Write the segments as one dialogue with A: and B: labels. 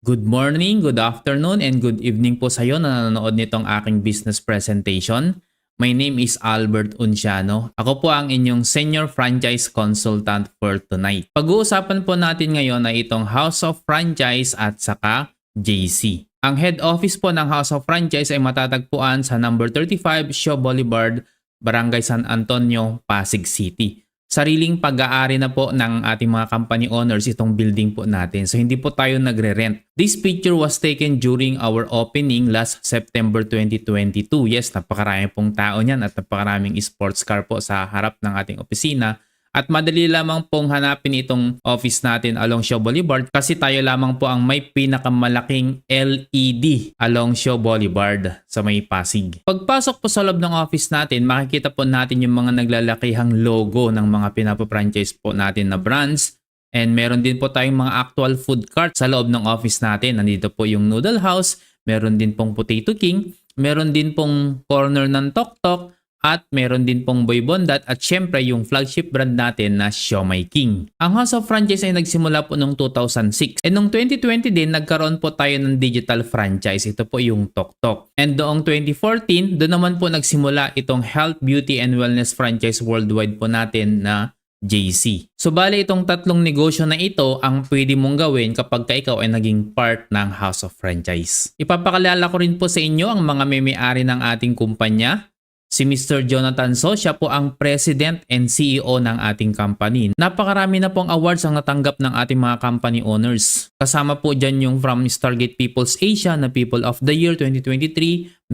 A: Good morning, good afternoon, and good evening po sa iyo na nanonood nitong aking business presentation. My name is Albert Unciano. Ako po ang inyong Senior Franchise Consultant for tonight. Pag-uusapan po natin ngayon ay itong House of Franchise at saka JC. Ang head office po ng House of Franchise ay matatagpuan sa number 35 Shaw Boulevard, Barangay San Antonio, Pasig City. Sariling pag-aari na po ng ating mga company owners itong building po natin. So hindi po tayo nagre-rent. This picture was taken during our opening last September 2022. Yes, napakarami pong tao niyan at napakaraming sports car po sa harap ng ating opisina. At madali lamang pong hanapin itong office natin along Shaw Boulevard kasi tayo lamang po ang may pinakamalaking LED along Shaw Boulevard sa may Pasig. Pagpasok po sa loob ng office natin, makikita po natin yung mga naglalakihang logo ng mga pinapa-franchise po natin na brands. And meron din po tayong mga actual food cart sa loob ng office natin. Nandito po yung Noodle House, meron din pong Potato King, meron din pong corner ng Tok Tok, at meron din pong Boy Bondat at syempre yung flagship brand natin na Siomai King. Ang House of Franchise ay nagsimula po noong 2006. And noong 2020 din, nagkaroon po tayo ng digital franchise. Ito po yung Tok Tok. And noong 2014, doon naman po nagsimula itong Health, Beauty, and Wellness franchise worldwide po natin na JC. So bali itong tatlong negosyo na ito ang pwede mong gawin kapag ikaw ay naging part ng House of Franchise. Ipapakalala ko rin po sa inyo ang mga may-ari ng ating kumpanya. Si Mr. Jonathan So, siya po ang President and CEO ng ating company. Napakarami na pong awards ang natanggap ng ating mga company owners. Kasama po dyan yung from Stargate People's Asia na People of the Year 2023,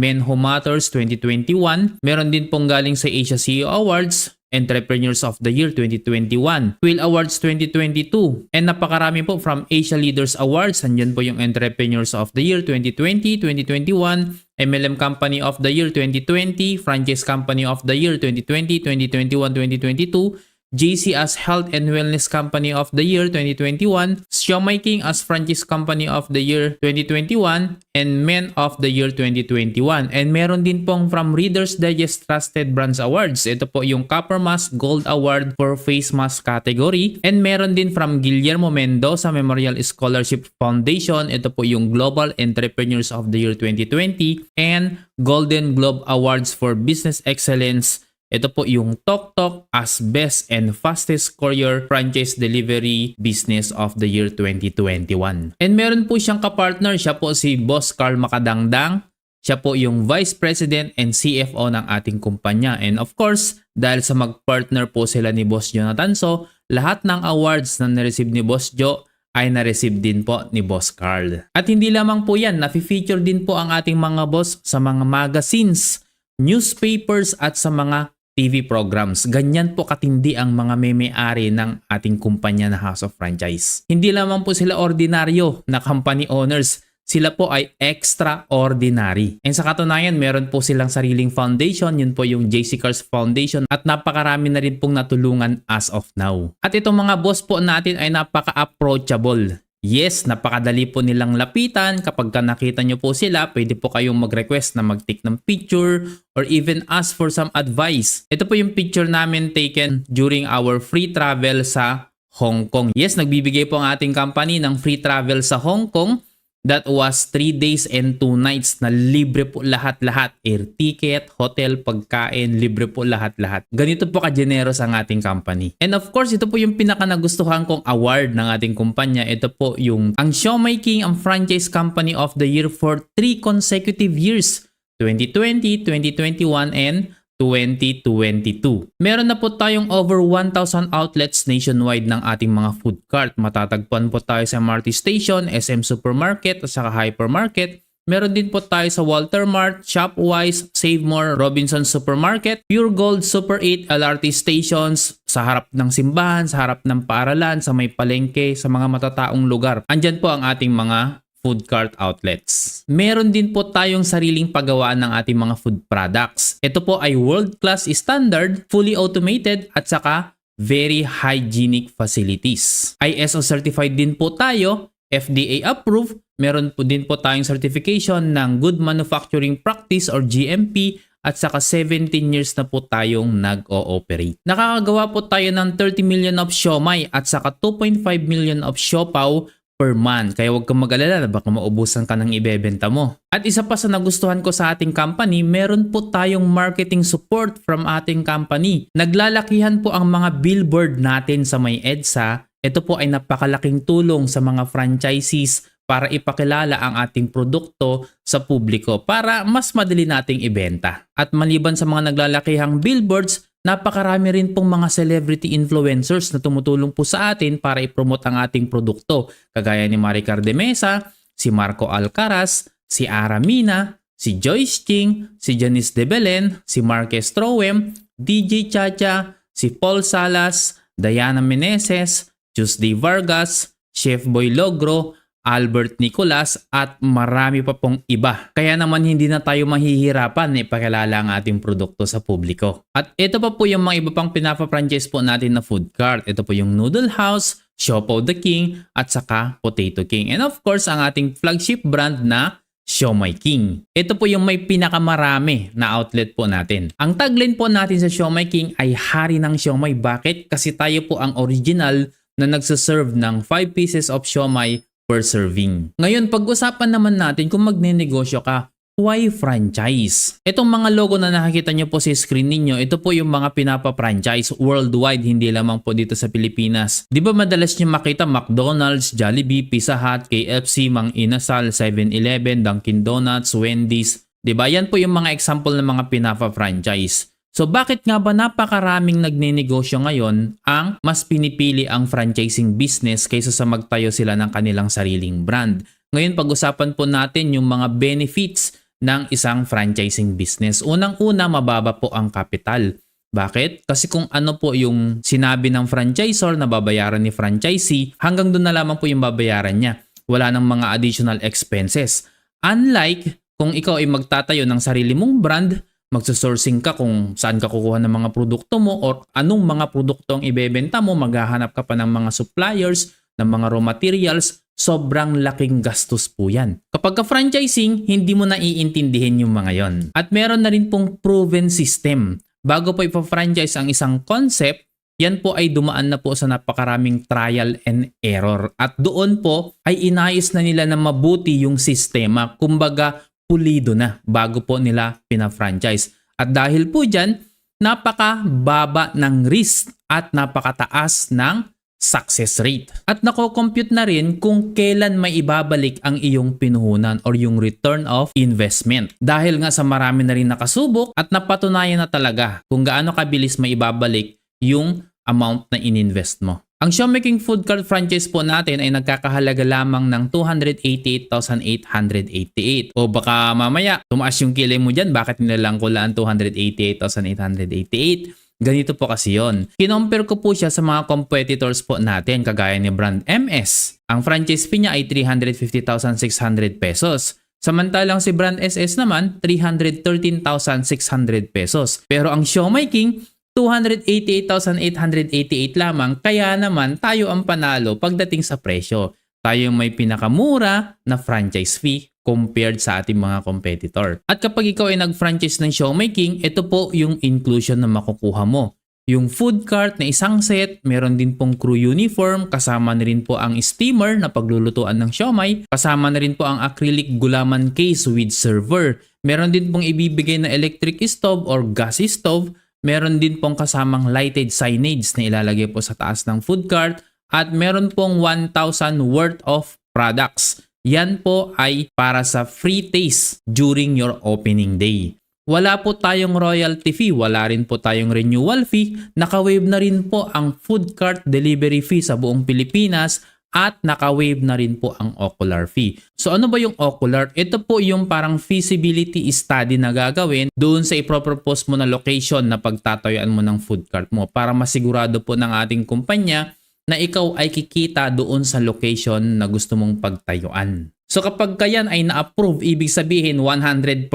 A: Men Who Matters 2021. Meron din pong galing sa Asia CEO Awards, Entrepreneurs of the Year 2021, Quill Awards 2022, and napakarami po from Asia Leaders Awards. Andyan po yung Entrepreneurs of the Year 2020, 2021, MLM Company of the Year 2020, Franchise Company of the Year 2020, 2021, 2022, JC as Health and Wellness Company of the Year 2021, Siomai King as Franchise Company of the Year 2021, and Men of the Year 2021. And meron din pong from Reader's Digest Trusted Brands Awards. Ito po yung Copper Mask Gold Award for Face Mask category. And meron din from Guillermo Mendoza Memorial Scholarship Foundation. Ito po yung Global Entrepreneurs of the Year 2020 and Golden Globe Awards for Business Excellence. Ito po yung Tok Tok as Best and Fastest Courier Franchise Delivery Business of the Year 2021. And meron po siyang kapartner, siya po si Boss Carl Macadangdang. Siya po yung Vice President and CFO ng ating kumpanya. And of course, dahil sa magpartner po sila ni Boss Jonathan So, lahat ng awards na na-receive ni Boss Jo ay na-receive din po ni Boss Carl. At hindi lamang po yan, na-feature din po ang ating mga boss sa mga magazines, newspapers at sa mga TV programs. Ganyan po katindi ang mga may-ari ng ating kumpanya na House of Franchise. Hindi lamang po sila ordinaryo na company owners. Sila po ay extraordinary. And sa katunayan, meron po silang sariling foundation. Yun po yung JC Cars Foundation. At napakarami na rin pong natulungan as of now. At itong mga boss po natin ay napaka-approachable. Yes, napakadali po nilang lapitan. Kapag nakita nyo po sila, pwede po kayong mag-request na mag-take ng picture or even ask for some advice. Ito po yung picture namin taken during our free travel sa Hong Kong. Yes, nagbibigay po ang ating company ng free travel sa Hong Kong. That was 3 days and 2 nights na libre po lahat-lahat. Air ticket, hotel, pagkain, libre po lahat-lahat. Ganito po ka-generous ang ating company. And of course, ito po yung pinaka-nagustuhan kong award ng ating kumpanya. Ito po yung ang Siomai King ang Franchise Company of the Year for 3 consecutive years. 2020, 2021, and 2022. Meron na po tayong over 1,000 outlets nationwide ng ating mga food cart. Matatagpuan po tayo sa MRT Station, SM Supermarket at saka Hypermarket. Meron din po tayo sa Walter Mart, Shopwise, Save More, Robinson Supermarket, Pure Gold, Super 8, LRT stations, sa harap ng simbahan, sa harap ng paaralan, sa may palengke, sa mga matataong lugar. Andyan po ang ating mga food cart outlets. Meron din po tayong sariling paggawaan ng ating mga food products. Ito po ay world-class standard, fully automated at saka very hygienic facilities. ISO certified din po tayo, FDA approved. Meron po din po tayong certification ng Good Manufacturing Practice or GMP at saka 17 years na po tayong nag-ooperate. Nakakagawa po tayo ng 30 million of siomai at saka 2.5 million of siopaw per month. Kaya huwag kang mag-alala, baka maubusan ka ng ibebenta mo. At isa pa sa nagustuhan ko sa ating company, meron po tayong marketing support from ating company. Naglalakihan po ang mga billboard natin sa may EDSA. Ito po ay napakalaking tulong sa mga franchisees para ipakilala ang ating produkto sa publiko para mas madali nating ibenta. At maliban sa mga naglalakihang billboards, napakarami rin pong mga celebrity influencers na tumutulong po sa atin para i-promote ang ating produkto. Kagaya ni Maricar de Mesa, si Marco Alcaraz, si Ara Mina, si Joyce Ching, si Janice de Belen, si Marquez Troem, DJ Chacha, si Paul Salas, Diana Meneses, Tuesday Vargas, Chef Boy Logro, Albert Nicolas at marami pa pong iba. Kaya naman hindi na tayo mahihirapan na ipakilala ang ating produkto sa publiko. At ito pa po yung mga iba pang pinapa-franchise po natin na food cart. Ito po yung Noodle House, Siopaw the King at saka Potato King. And of course ang ating flagship brand na Siomai King. Ito po yung may pinakamarami na outlet po natin. Ang tagline po natin sa Siomai King ay hari ng siomai. Bakit? Kasi tayo po ang original na nagsaserve ng 5 pieces of siomai per serving. Ngayon, pag-usapan naman natin kung magnenegosyo ka, why franchise? Itong mga logo na nakikita nyo po sa screen ninyo, ito po yung mga pinapa-franchise worldwide, hindi lamang po dito sa Pilipinas. Di ba madalas nyo makita McDonald's, Jollibee, Pizza Hut, KFC, Mang Inasal, 7-Eleven, Dunkin Donuts, Wendy's. Di ba? Yan po yung mga example ng mga pinapa-franchise. So bakit nga ba napakaraming nagnenegosyo ngayon ang mas pinipili ang franchising business kaysa sa magtayo sila ng kanilang sariling brand? Ngayon pag-usapan po natin yung mga benefits ng isang franchising business. Unang-una, mababa po ang kapital. Bakit? Kasi kung ano po yung sinabi ng franchisor na babayaran ni franchisee, hanggang doon na lamang po yung babayaran niya. Wala nang mga additional expenses. Unlike kung ikaw ay magtatayo ng sarili mong brand, magsusourcing ka kung saan ka kukuha ng mga produkto mo or anong mga produkto ang ibebenta mo, maghahanap ka pa ng mga suppliers, ng mga raw materials, sobrang laking gastos po yan. Kapag ka-franchising, hindi mo na iintindihin yung mga yon. At meron na rin pong proven system. Bago po ipa-franchise ang isang concept, yan po ay dumaan na po sa napakaraming trial and error. At doon po ay inayos na nila na mabuti yung sistema. Kumbaga, pulido na bago po nila pina-franchise. At dahil po dyan, napakababa ng risk at napakataas ng success rate. At nako-compute na rin kung kailan may ibabalik ang iyong pinuhunan or yung return of investment. Dahil nga sa marami na rin nakasubok at napatunayan na talaga kung gaano kabilis may ibabalik yung amount na ininvest mo. Ang Siomai King Food Cart franchise po natin ay nagkakahalaga lamang ng 288,888. O baka mamaya, tumaas yung kilay mo dyan, bakit nilalang ko lang 288,888? Ganito po kasi yon. Kinompare ko po siya sa mga competitors po natin kagaya ni Brand MS. Ang franchise fee niya ay 350,600 pesos. Samantalang si Brand SS naman, 313,600 pesos. Pero ang Siomai King, 288,888 lamang, kaya naman tayo ang panalo pagdating sa presyo. Tayo yung may pinakamura na franchise fee compared sa ating mga competitor. At kapag ikaw ay nag-franchise ng Siomai King, ito po yung inclusion na makukuha mo. Yung food cart na isang set, meron din pong crew uniform, kasama na rin po ang steamer na paglulutuan ng siomai, kasama na rin po ang acrylic gulaman case with server. Meron din pong ibibigay na electric stove or gas stove. Meron din pong kasamang lighted signage na ilalagay po sa taas ng food cart at meron pong 1,000 worth of products. Yan po ay para sa free taste during your opening day. Wala po tayong royalty fee, wala rin po tayong renewal fee. Naka-waive na rin po ang food cart delivery fee sa buong Pilipinas at naka-waive na rin po ang ocular fee. So ano ba yung ocular? Ito po yung parang feasibility study na gagawin doon sa ipropropose mo na location na pagtatayuan mo ng food cart mo para masigurado po ng ating kumpanya na ikaw ay kikita doon sa location na gusto mong pagtayuan. So kapag kayan ay na-approve, ibig sabihin 100%,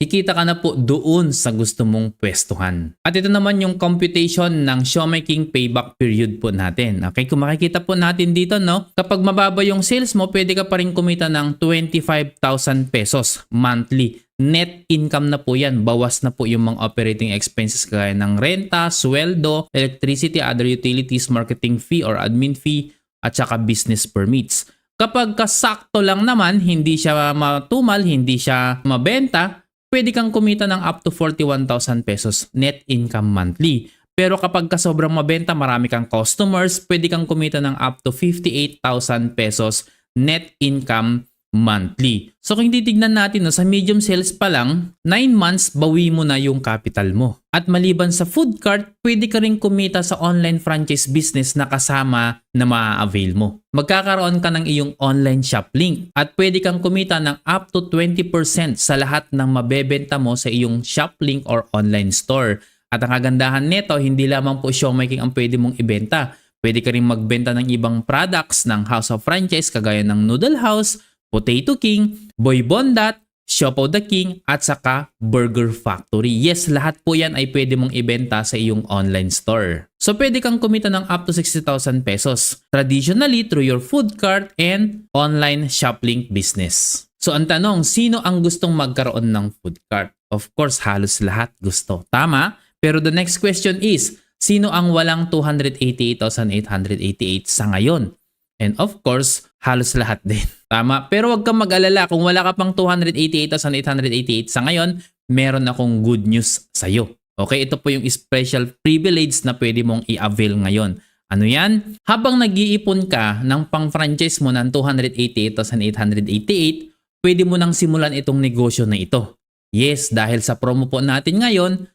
A: kikita ka na po doon sa gusto mong pwestuhan. At ito naman yung computation ng Siomai King payback period po natin. Okay, kung makikita po natin dito, no, kapag mababa yung sales mo, pwede ka pa rin kumita ng 25,000 pesos monthly. Net income na po yan. Bawas na po yung mga operating expenses kagaya ng renta, sweldo, electricity, other utilities, marketing fee or admin fee, at saka business permits. Kapag kasakto lang naman, hindi siya matumal, hindi siya mabenta, pwede kang kumita ng up to 41,000 pesos net income monthly. Pero kapag ka sobrang mabenta, marami kang customers, pwede kang kumita ng up to 58,000 pesos net income monthly. So kung titignan natin, no, sa medium sales pa lang, 9 months bawi mo na yung capital mo. At maliban sa food cart, pwede ka rin kumita sa online franchise business na kasama na maa-avail mo. Magkakaroon ka ng iyong online shop link at pwede kang kumita ng up to 20% sa lahat ng mabebenta mo sa iyong shop link or online store. At ang kagandahan nito, hindi lamang po showmaking ang pwede mong ibenta. Pwede ka rin magbenta ng ibang products ng House of Franchise kagaya ng Noodle House, Potato King, Boy Bondat, Siopaw the King, at saka Burger Factory. Yes, lahat po yan ay pwede mong ibenta sa iyong online store. So pwede kang kumita ng up to 60,000 pesos. Traditionally, through your food cart and online shop link business. So ang tanong, sino ang gustong magkaroon ng food cart? Of course, halos lahat gusto. Tama? Pero the next question is, sino ang walang 288,888 sa ngayon? And of course, halos lahat din. Tama? Pero huwag kang mag-alala. Kung wala ka pang 288,888 sa ngayon, meron akong good news sa'yo. Okay? Ito po yung special privilege na pwede mong i-avail ngayon. Ano yan? Habang nag-iipon ka ng pang-franchise mo ng 288,888, pwede mo nang simulan itong negosyo na ito. Yes, dahil sa promo po natin ngayon,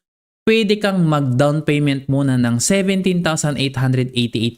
A: pwede kang mag-down payment muna ng 17,888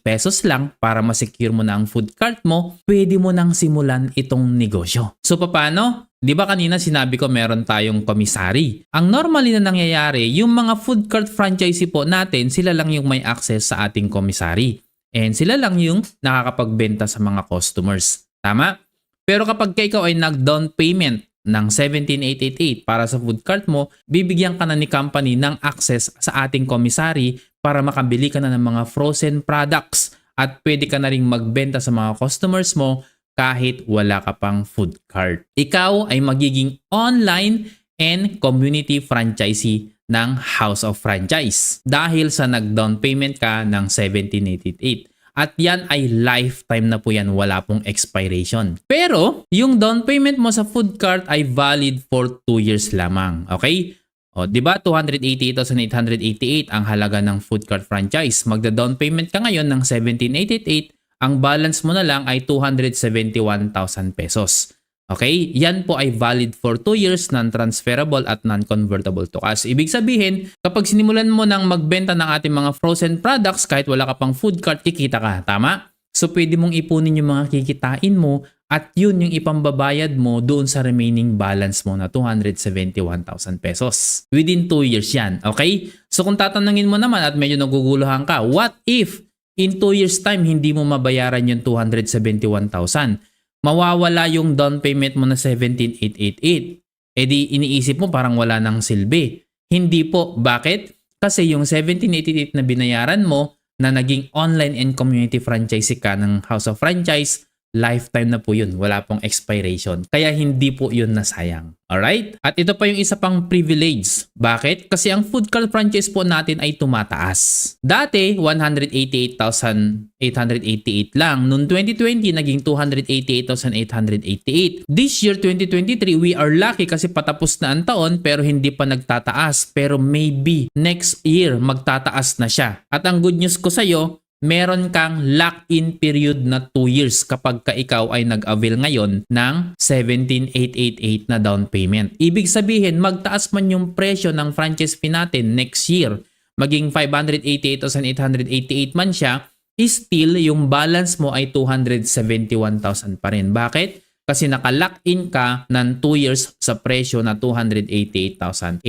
A: pesos lang para ma-secure mo na ang food cart mo. Pwede mo nang simulan itong negosyo. So paano? Di ba kanina sinabi ko meron tayong commissary? Ang normally na nangyayari, yung mga food cart franchisee po natin, sila lang yung may access sa ating commissary. And sila lang yung nakakapagbenta sa mga customers. Tama? Pero kapag ikaw ay nag-down payment ng 17,888 para sa food cart mo, bibigyan ka na ni company ng access sa ating commissary para makabili ka na ng mga frozen products at pwede ka na rin magbenta sa mga customers mo kahit wala ka pang food cart. Ikaw ay magiging online and community franchisee ng House of Franchise dahil sa nag-down payment ka ng 17,888. At yan ay lifetime na po yan, wala pong expiration. Pero yung down payment mo sa food cart ay valid for 2 years lamang. Okay? O, di ba 288,888 ang halaga ng food cart franchise. Magda-down payment ka ngayon ng 17,888, ang balance mo na lang ay 271,000 pesos. Okay? Yan po ay valid for 2 years, non-transferable at non-convertible to cash. Ibig sabihin, kapag sinimulan mo ng magbenta ng ating mga frozen products, kahit wala ka pang food cart, kikita ka. Tama? So, pwede mong ipunin yung mga kikitain mo at yun yung ipambabayad mo doon sa remaining balance mo na 271,000 pesos. Within 2 years yan. Okay? So, kung tatanungin mo naman at medyo naguguluhan ka, what if in 2 years time hindi mo mabayaran yung 271,000? Mawawala yung down payment mo na 17,888. E di iniisip mo parang wala nang silbi. Hindi po. Bakit? Kasi yung 17,888 na binayaran mo na naging online and community franchisee ka ng House of Franchise, lifetime na po yun. Wala pong expiration. Kaya hindi po yun nasayang. Alright? At ito pa yung isa pang privilege. Bakit? Kasi ang food cart franchise po natin ay tumataas. Dati, 188,888 lang. Noong 2020, naging 288,888. This year, 2023, we are lucky kasi patapos na ang taon pero hindi pa nagtataas. Pero maybe next year, magtataas na siya. At ang good news ko sa'yo, meron kang lock-in period na 2 years kapag ka ikaw ay nag-avail ngayon ng 17,888 na down payment. Ibig sabihin, magtaas man yung presyo ng franchise fee natin next year, maging 588,888 man siya, still yung balance mo ay 271,000 pa rin. Bakit? Kasi naka-lock-in ka ng 2 years sa presyo na 288,888.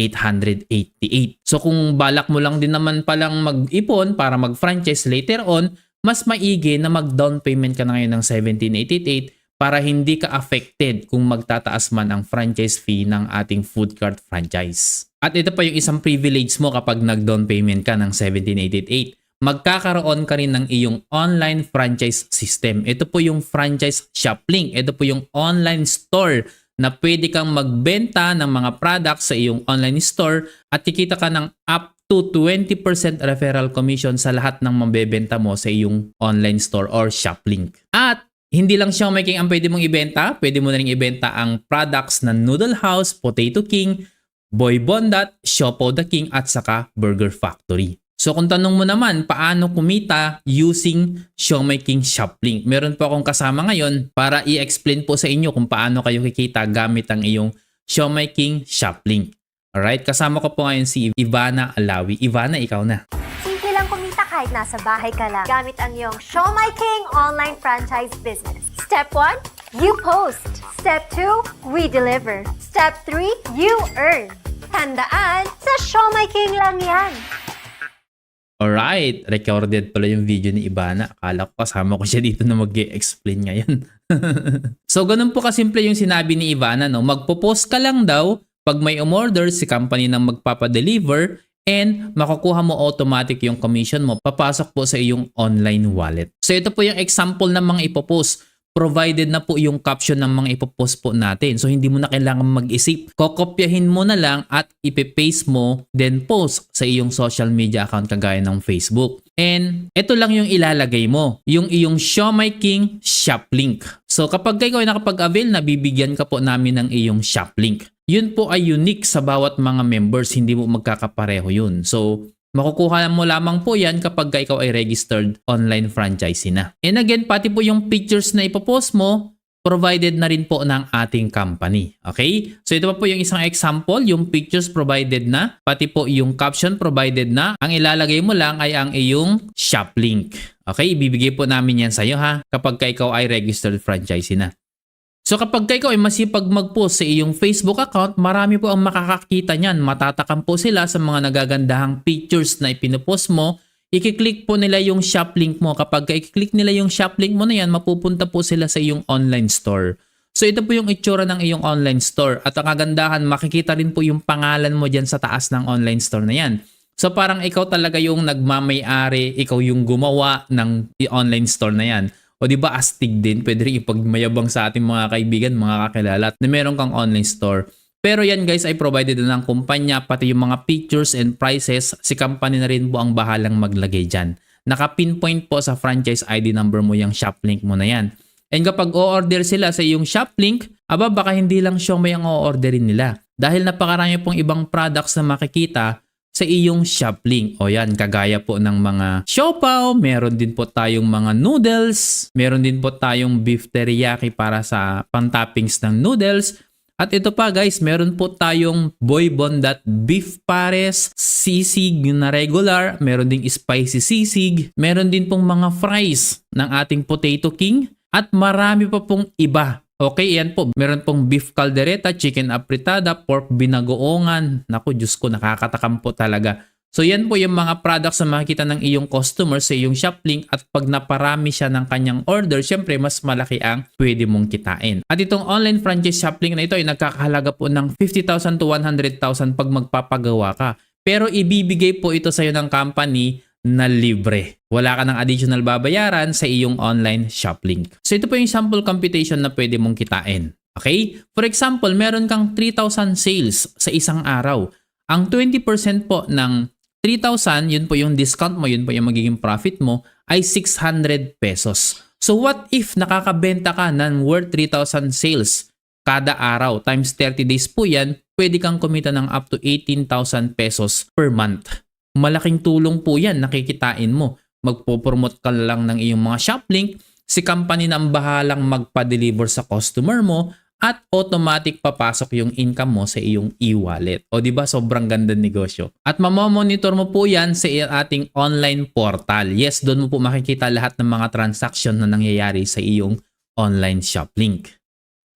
A: So kung balak mo lang din naman palang mag-ipon para mag-franchise later on, mas maigi na mag-down payment ka na ngayon ng 17,888 para hindi ka affected kung magtataas man ang franchise fee ng ating food cart franchise. At ito pa yung isang privilege mo kapag nag-down payment ka ng 17,888. Magkakaroon ka rin ng iyong online franchise system. Ito po yung franchise shop link. Ito po yung online store na pwede kang magbenta ng mga products sa iyong online store at kikita ka ng up to 20% referral commission sa lahat ng mabebenta mo sa iyong online store or shop link. At Hindi lang Siomai King ang pwede mong ibenta, pwede mo na rin ibenta ang products ng Noodle House, Potato King, Boy Bondat, Siopaw the King at saka Burger Factory. So kung tanong mo naman paano kumita using Siomai King Shoplink, meron po akong kasama ngayon para i-explain po sa inyo kung paano kayo kikita gamit ang iyong Siomai King Shoplink. Alright, kasama ko po ngayon si Ivana Alawi. Ivana, ikaw na.
B: Simple lang kumita kahit nasa bahay ka lang gamit ang iyong Siomai King online franchise business. Step 1, you post. Step 2, we deliver. Step 3, you earn. Tandaan, sa Siomai King lang yan.
A: Alright, recorded pala yung video ni Ivana. Akala ko kasama ko siya dito na mag-explain ngayon. So, ganun po kasimple yung sinabi ni Ivana, no? Magpo-post ka lang daw pag may umorder si company ng magpapadeliver and makukuha mo automatic yung commission mo. Papasok po sa iyong online wallet. So, ito po yung example ng mga ipopost. Provided na po yung caption ng mga ipopost po natin. So, hindi mo na kailangan mag-isip. Kokopyahin mo na lang at ipipaste mo, then post sa iyong social media account kagaya ng Facebook. And ito lang yung ilalagay mo. Yung iyong Siomai King Shop Link. So, kapag ikaw ay nakapag-avail, nabibigyan ka po namin ng iyong Shop Link. Yun po ay unique sa bawat mga members. Hindi mo magkakapareho yun. So, makukuha mo lamang po yan kapag ikaw ay registered online franchisee na. And again, pati po yung pictures na ipopost mo, provided na rin po ng ating company. Okay? So ito pa po yung isang example, yung pictures provided na, pati po yung caption provided na. Ang ilalagay mo lang ay ang iyong shop link. Okay? Ibibigay po namin yan sa iyo ha, kapag ikaw ay registered franchisee na. So kapag ikaw ay masipag mag-post sa iyong Facebook account, marami po ang makakakita niyan. Matatakam po sila sa mga nagagandahang pictures na ipinopost mo. I-click po nila yung shop link mo. Kapag i-click nila yung shop link mo na yan, mapupunta po sila sa iyong online store. So ito po yung itsura ng iyong online store. At ang kagandahan, makikita rin po yung pangalan mo dyan sa taas ng online store na yan. So parang ikaw talaga yung nagmamay-ari, ikaw yung gumawa ng online store na yan. O di ba astig din, pwede rin ipagmayabang sa ating mga kaibigan, mga kakilala na meron kang online store. Pero yan guys ay provided na ng kumpanya, pati yung mga pictures and prices, si company na rin po ang bahalang maglagay dyan. Naka-pinpoint po sa franchise ID number mo yung shop link mo na yan. And kapag o-order sila sa iyong shop link, aba baka hindi lang Siomai ang o-orderin nila. Dahil napakarami pong ibang products na makikita sa iyong shop link. O yan, kagaya po ng mga siopaw, meron din po tayong mga noodles, meron din po tayong beef teriyaki para sa pantoppings ng noodles. At ito pa guys, meron po tayong Boy Bondat beef pares, sisig na regular, meron ding spicy sisig, meron din pong mga fries ng ating Potato King, at marami pa pong iba. Okay, yan po. Meron pong beef caldereta, chicken apritada, pork binagoongan. Naku, Diyos ko, nakakatakam po talaga. So yan po yung mga products na makikita ng iyong customer sa iyong shop link, at pag naparami siya ng kanyang order, syempre mas malaki ang pwede mong kitain. At itong online franchise shop link na ito ay nagkakahalaga po ng 50,000 to 100,000 pag magpapagawa ka. Pero ibibigay po ito sa iyo ng company na libre. Wala ka ng additional babayaran sa iyong online shop link. So ito po yung sample computation na pwede mong kitain. Okay? For example, meron kang 3,000 sales sa isang araw. Ang 20% po ng 3,000, yun po yung discount mo, yun po yung magiging profit mo, ay 600 pesos. So what if nakakabenta ka ng worth 3,000 sales kada araw? Times 30 days po yan, pwede kang kumita ng up to 18,000 pesos per month. Malaking tulong po yan, nakikitain mo. Magpo-promote ka lang ng iyong mga shop link, si company na ang bahalang magpa-deliver sa customer mo, at automatic papasok yung income mo sa iyong e-wallet. O di ba sobrang ganda negosyo. At mamamonitor mo po yan sa ating online portal. Yes, doon mo po makikita lahat ng mga transaction na nangyayari sa iyong online shop link.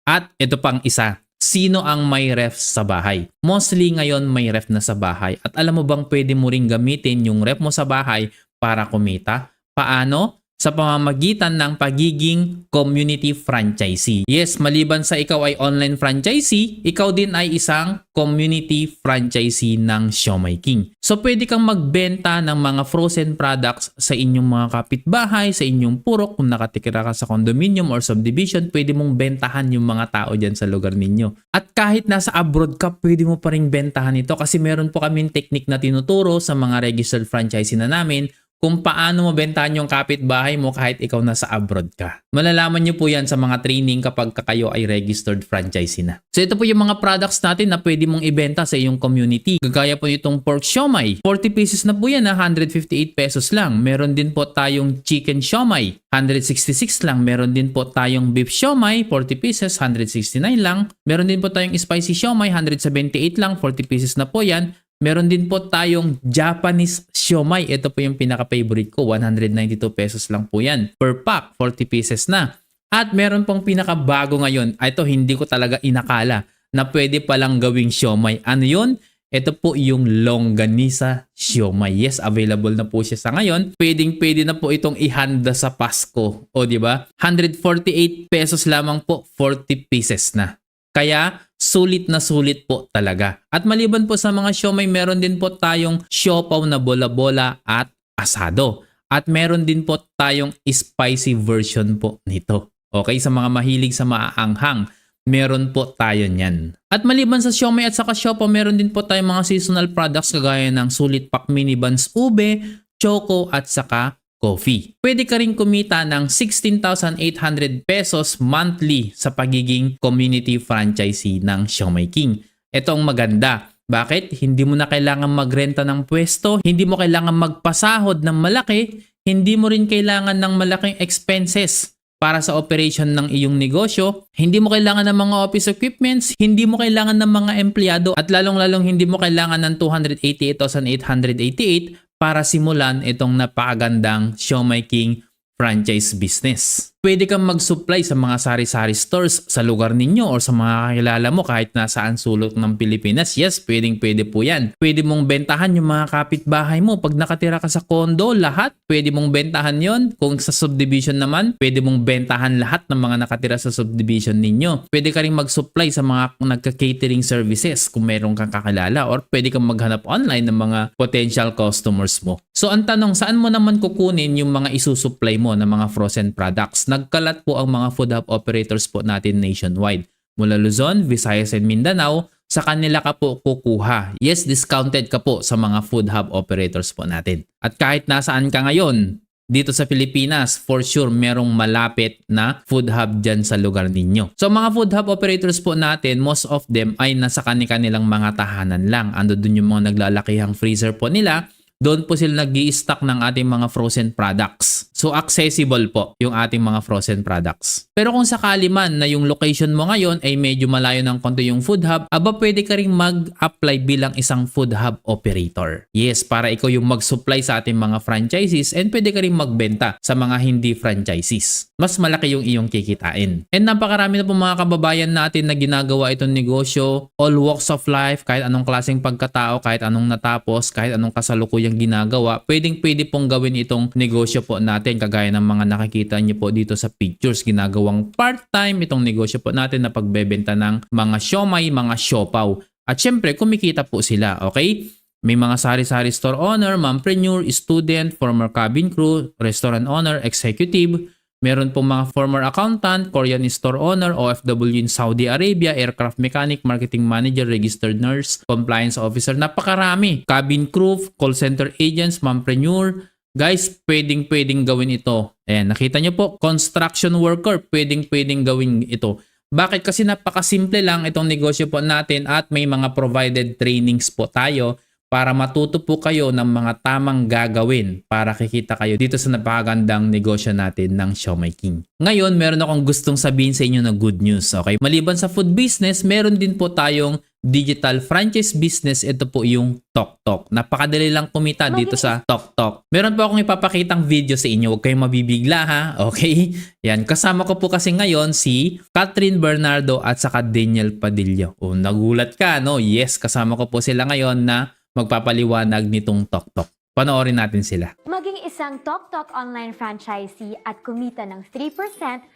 A: At ito pang isa. Sino ang may ref sa bahay? Mostly ngayon may ref na sa bahay. At alam mo bang pwede mo ring gamitin yung ref mo sa bahay para kumita? Paano? Sa pamamagitan ng pagiging community franchisee. Yes, maliban sa ikaw ay online franchisee, ikaw din ay isang community franchisee ng Siomai King. So pwede kang magbenta ng mga frozen products sa inyong mga kapitbahay, sa inyong purok. Kung nakatira ka sa condominium or subdivision, pwede mong bentahan yung mga tao dyan sa lugar ninyo. At kahit nasa abroad ka, pwede mo pa rin bentahan ito kasi meron po kaming technique na tinuturo sa mga registered franchisee na namin kung paano mo bentahan yung kapitbahay mo kahit ikaw nasa abroad ka. Malalaman nyo po yan sa mga training kapag kayo ay registered franchisee na. So ito po yung mga products natin na pwede mong ibenta sa iyong community. Gagaya po itong pork siomai. 40 pieces na po yan na 158 pesos lang. Meron din po tayong chicken siomai. 166 lang. Meron din po tayong beef siomai. 40 pieces. 169 lang. Meron din po tayong spicy siomai. 178 lang. 40 pieces na po yan. Meron din po tayong Japanese siomai. Ito po yung pinaka-favorite ko. 192 pesos lang po yan. Per pack, 40 pieces na. At meron pong pinakabago ngayon. Ito hindi ko talaga inakala na pwede palang gawing siomai. Ano yun? Ito po yung longganisa siomai. Yes, available na po siya sa ngayon. Pwedeng-pwede na po itong ihanda sa Pasko. O di ba? 148 pesos lamang po, 40 pieces na. Kaya sulit na sulit po talaga. At maliban po sa mga siomai, meron din po tayong siopaw na bola-bola at asado. At meron din po tayong spicy version po nito. Okay, sa mga mahilig sa maaanghang, meron po tayo niyan. At maliban sa siomai at saka siopaw, meron din po tayong mga seasonal products kagaya ng sulit pack mini buns ube, choco at saka coffee. Pwede ka rin kumita ng 16,800 pesos monthly sa pagiging community franchisee ng Siomai King. Ito ang maganda. Bakit? Hindi mo na kailangan magrenta ng pwesto, hindi mo kailangan magpasahod ng malaki, hindi mo rin kailangan ng malaking expenses para sa operation ng iyong negosyo, hindi mo kailangan ng mga office equipments, hindi mo kailangan ng mga empleyado, at lalong-lalong hindi mo kailangan ng 288,888 para simulan itong napakagandang Siomai King franchise business. Pwede kang mag-supply sa mga sari-sari stores sa lugar ninyo or sa mga kakilala mo kahit nasaan sulok ng Pilipinas. Yes, pwede po yan. Pwede mong bentahan yung mga kapitbahay mo. Pag nakatira ka sa condo, lahat, pwede mong bentahan yon. Kung sa subdivision naman, pwede mong bentahan lahat ng mga nakatira sa subdivision ninyo. Pwede ka rin mag-supply sa mga nagka-catering services kung meron kang kakilala, or pwede kang maghanap online ng mga potential customers mo. So ang tanong, saan mo naman kukunin yung mga isusupply mo na mga frozen products? Nagkalat po ang mga food hub operators po natin nationwide. Mula Luzon, Visayas and Mindanao, sa kanila ka po kukuha. Yes, discounted ka po sa mga food hub operators po natin. At kahit nasaan ka ngayon, dito sa Pilipinas, for sure, merong malapit na food hub dyan sa lugar ninyo. So mga food hub operators po natin, most of them ay nasa kanilang mga tahanan lang. Ando dun yung mga naglalakihang freezer po nila. Doon po sila nag-i-stock ng ating mga frozen products. So accessible po yung ating mga frozen products. Pero kung sakali man na yung location mo ngayon ay medyo malayo ng konti yung food hub, aba pwede ka ring mag-apply bilang isang food hub operator. Yes, para ikaw yung mag-supply sa ating mga franchises and pwede ka ring magbenta sa mga hindi franchises. Mas malaki yung iyong kikitain. And napakarami na po mga kababayan natin na ginagawa itong negosyo, all walks of life, kahit anong klaseng pagkatao, kahit anong natapos, kahit anong kasalukuyang ginagawa, pwede pong gawin itong negosyo po natin, kagaya ng mga nakikita niyo po dito sa pictures. Ginagawang part-time itong negosyo po natin na pagbebenta ng mga siomai, mga siopaw. At syempre, kumikita po sila, okay? May mga sari-sari store owner, mompreneur, student, former cabin crew, restaurant owner, executive. Meron pong mga former accountant, Korean store owner, OFW in Saudi Arabia, aircraft mechanic, marketing manager, registered nurse, compliance officer. Napakarami. Cabin crew, call center agents, mompreneur. Guys, pwedeng gawin ito. Ayan, nakita nyo po, construction worker, pwedeng gawin ito. Bakit? Kasi napakasimple lang itong negosyo po natin at may mga provided trainings po tayo para matuto po kayo ng mga tamang gagawin para kikita kayo dito sa napakagandang negosyo natin ng Siomai King. Ngayon, meron akong gustong sabihin sa inyo na good news. Okay? Maliban sa food business, meron din po tayong digital franchise business. Ito po yung TokTok. Napakadali lang kumita dito sa TokTok. Meron po akong ipapakitang video sa inyo. Huwag kayong mabibigla ha. Okay? Yan. Kasama ko po kasi ngayon si Catherine Bernardo at saka Daniel Padilla. Oh, nagulat ka, no? Yes, kasama ko po sila ngayon na magpapaliwanag nitong TokTok. Panoorin natin sila.
B: Maging isang TokTok online franchisee at kumita ng 3%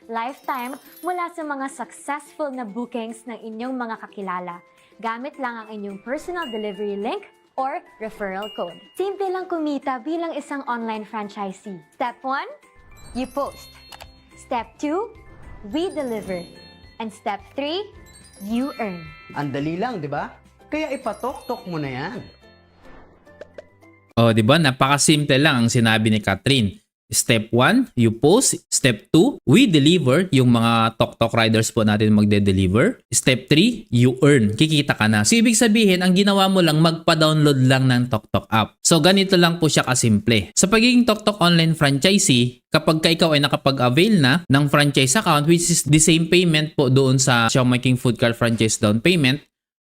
B: lifetime mula sa mga successful na bookings ng inyong mga kakilala. Gamit lang ang inyong personal delivery link or referral code. Simple lang kumita bilang isang online franchisee. Step 1, you post. Step 2, we deliver. And step 3, you earn.
C: Ang dali lang, di ba? Kaya ipatok-tok mo na yan.
A: O, di ba? Napakasimple lang ang sinabi ni Catherine. Step 1, you post. Step 2, we deliver. Yung mga tok-tok riders po natin magde-deliver. Step 3, you earn. Kikita ka na. So, ibig sabihin, ang ginawa mo lang, magpa-download lang ng tok-tok app. So, ganito lang po siya kasimple. Sa pagiging tok-tok online franchisee, kapag ka ikaw ay nakapag-avail na ng franchise account, which is the same payment po doon sa Xiaomi King Food Car franchise down payment,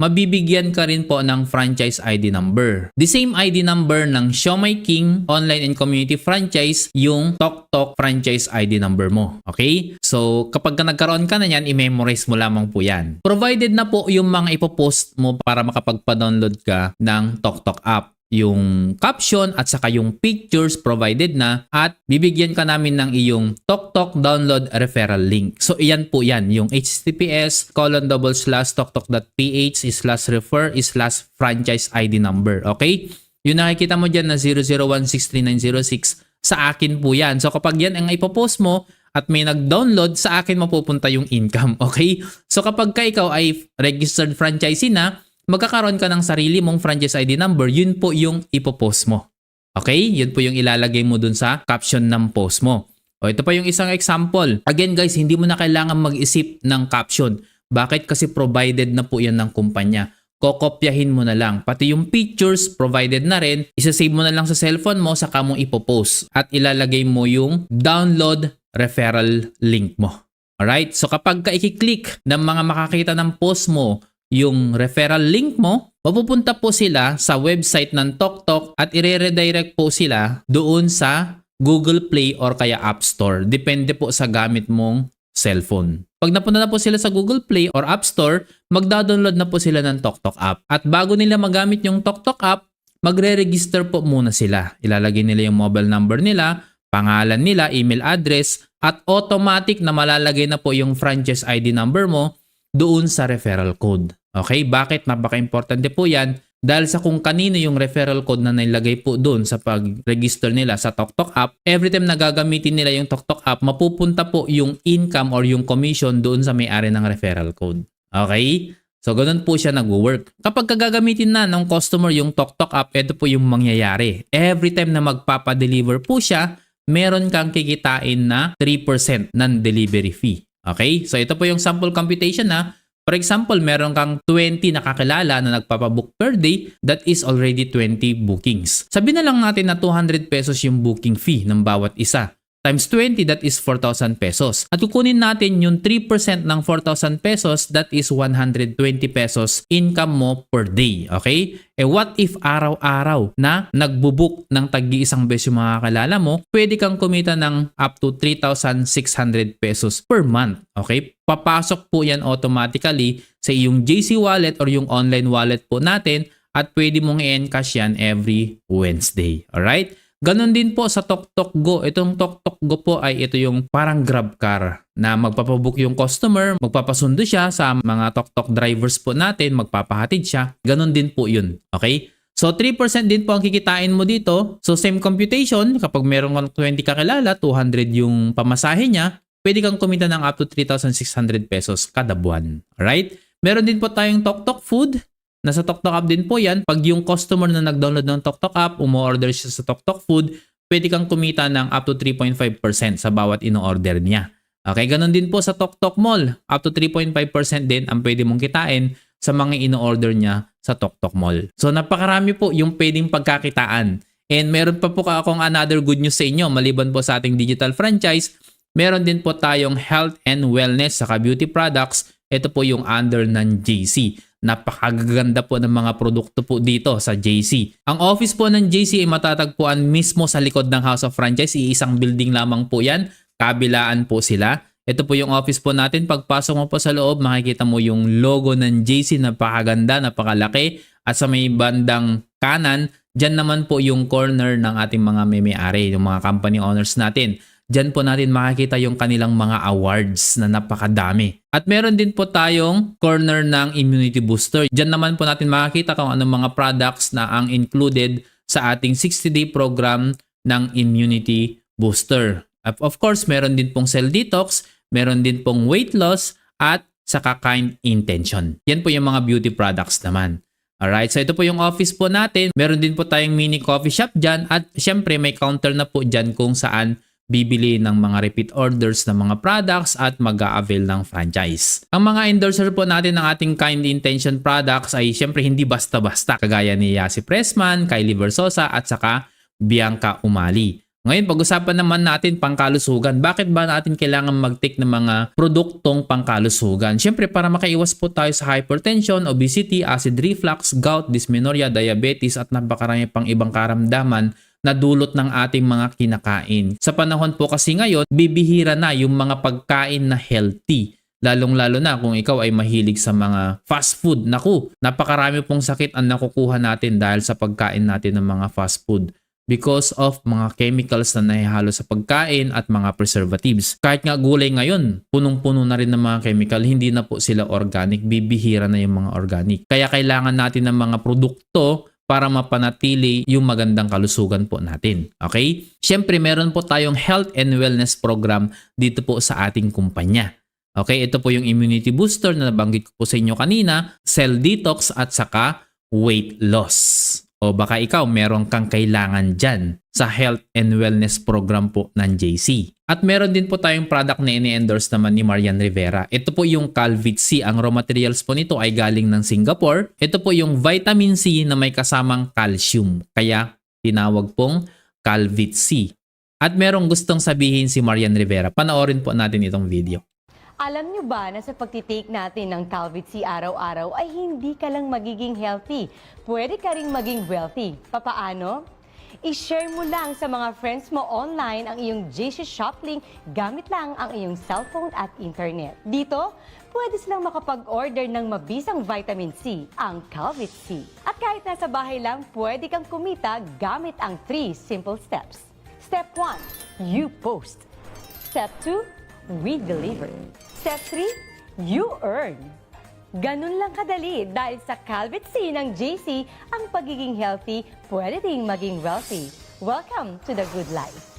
A: mabibigyan ka rin po ng franchise ID number. The same ID number ng Xiaomi King Online and Community Franchise, yung Tok franchise ID number mo. Okay? So, kapag nagkaroon ka na yan, i-memorize mo lamang po yan. Provided na po yung mga ipopost mo para makapagpa-download ka ng Tok app. Yung caption at saka yung pictures provided na at bibigyan ka namin ng iyong Tok download referral link. So iyan po yan, yung https://toktok.ph/refer/franchise ID number. Okay? Yung nakikita mo dyan na 0016396 sa akin po yan. So kapag yan ang ipopost mo at may nag-download, sa akin mapupunta yung income. Okay? So kapag ka ikaw ay registered franchisee na, magkakaroon ka ng sarili mong franchise ID number, yun po yung ipopost mo. Okay? Yun po yung ilalagay mo dun sa caption ng post mo. O ito pa yung isang example. Again guys, hindi mo na kailangan mag-isip ng caption. Bakit? Kasi provided na po yan ng kumpanya. Kokopyahin mo na lang. Pati yung pictures, provided na rin. Isasave mo na lang sa cellphone mo, saka mo ipopost. At ilalagay mo yung download referral link mo. Alright? So kapag ka i-click ng mga makakita ng post mo, yung referral link mo, mapupunta po sila sa website ng TokTok at i-redirect po sila doon sa Google Play or kaya App Store. Depende po sa gamit mong cellphone. Pag napunta na po sila sa Google Play or App Store, magda-download na po sila ng TokTok app. At bago nila magamit yung TokTok app, magre-register po muna sila. Ilalagay nila yung mobile number nila, pangalan nila, email address, at automatic na malalagay na po yung franchise ID number mo doon sa referral code. Okay? Bakit? Napaka-importante po yan dahil sa kung kanino yung referral code na nilagay po doon sa pag-register nila sa TokTok app, every time na gagamitin nila yung TokTok app, mapupunta po yung income or yung commission doon sa may-ari ng referral code. Okay? So, ganun po siya nag-work. Kapag gagamitin na ng customer yung TokTok app, ito po yung mangyayari. Every time na magpapadeliver po siya, meron kang kikitain na 3% ng delivery fee. Okay? So, ito po yung sample computation na for example, meron kang 20 nakakilala na nagpapabook per day, that is already 20 bookings. Sabi na lang natin na 200 pesos yung booking fee ng bawat isa. Times 20, that is 4,000 pesos. At kukunin natin yung 3% ng 4,000 pesos, that is 120 pesos income mo per day. Okay? What if araw-araw na nagbubook ng tag-iisang beses yung mga kalala mo, pwede kang kumita ng up to 3,600 pesos per month. Okay? Papasok po yan automatically sa iyong JC wallet or yung online wallet po natin at pwede mong i-encash yan every Wednesday. Alright? Ganon din po sa TokTok Go. Itong TokTok Go po ay ito yung parang grab car na magpapabook yung customer, magpapasundo siya sa mga TokTok drivers po natin, magpapahatid siya. Ganon din po yun. Okay? So 3% din po ang kikitain mo dito. So same computation, kapag meron kang 20 kakilala, 200 yung pamasahe niya, pwede kang kumita ng up to 3,600 pesos kada buwan. Alright? Meron din po tayong TokTok Food. Nasa TokTok app din po yan. Pag yung customer na nag-download ng TokTok app, umu-order siya sa TokTok Food, pwede kang kumita ng up to 3.5% sa bawat ino-order niya. Okay, ganun din po sa TokTok Mall. Up to 3.5% din ang pwede mong kitain sa mga ino-order niya sa TokTok Mall. So napakarami po yung pwedeng pagkakitaan. And meron pa po akong another good news sa inyo. Maliban po sa ating digital franchise, meron din po tayong health and wellness saka beauty products. Ito po yung under ng JC. Napakaganda po ng mga produkto po dito sa JC. Ang office po ng JC ay matatagpuan mismo sa likod ng House of Franchise. Iisang building lamang po yan. Kabilaan po sila. Ito po yung office po natin. Pagpasok mo po sa loob, makikita mo yung logo ng JC. Napakaganda, napakalaki. At sa may bandang kanan, dyan naman po yung corner ng ating mga may-ari, yung mga company owners natin. Diyan po natin makikita yung kanilang mga awards na napakadami. At meron din po tayong corner ng immunity booster. Diyan naman po natin makikita kung anong mga products na ang included sa ating 60-day program ng immunity booster. Of course, meron din pong cell detox, meron din pong weight loss, at saka kind intention. Yan po yung mga beauty products naman. Alright, so ito po yung office po natin. Meron din po tayong mini coffee shop dyan at syempre may counter na po dyan kung saan bibili ng mga repeat orders ng mga products at mag-a-avail ng franchise. Ang mga endorser po natin ng ating kind intention products ay syempre hindi basta-basta. Kagaya ni Yasi Pressman, Kylie Versosa at saka Bianca Umali. Ngayon, pag-usapan naman natin pangkalusugan. Bakit ba natin kailangan mag-take ng mga produktong pangkalusugan? Siyempre, para makaiwas po tayo sa hypertension, obesity, acid reflux, gout, dysmenorrhea, diabetes at napakarami pang ibang karamdaman na dulot ng ating mga kinakain. Sa panahon po kasi ngayon, bibihira na yung mga pagkain na healthy. Lalong-lalo na kung ikaw ay mahilig sa mga fast food. Naku, napakarami pong sakit ang nakukuha natin dahil sa pagkain natin ng mga fast food. Because of mga chemicals na nahihalo sa pagkain at mga preservatives. Kahit nga gulay ngayon, punong-puno na rin ng mga chemical, hindi na po sila organic, bibihira na yung mga organic. Kaya kailangan natin ng mga produkto para mapanatili yung magandang kalusugan po natin. Okay? Siyempre, meron po tayong health and wellness program dito po sa ating kumpanya. Okay? Ito po yung immunity booster na nabanggit ko po sa inyo kanina, cell detox at saka weight loss. O baka ikaw meron kang kailangan dyan sa health and wellness program po ng JC. At meron din po tayong product na ini-endorse naman ni Marian Rivera. Ito po yung Calvit C. Ang raw materials po nito ay galing ng Singapore. Ito po yung vitamin C na may kasamang calcium. Kaya tinawag pong Calvit C. At merong gustong sabihin si Marian Rivera. Panoorin po natin itong video.
C: Alam nyo ba na sa pagtitake natin ng Calvit C araw-araw ay hindi ka lang magiging healthy, pwede ka ring maging wealthy. Papaano? I-share mo lang sa mga friends mo online ang iyong JC Shop link gamit lang ang iyong cellphone at internet. Dito, pwede silang makapag-order ng mabisang vitamin C, ang Calvit C. At kahit nasa bahay lang, pwede kang kumita gamit ang 3 simple steps. Step 1, you post. Step 2, we deliver. Step 3, you earn. Ganun lang kadali dahil sa Calvit C ng JC, ang pagiging healthy pwede ding maging wealthy. Welcome to the good life.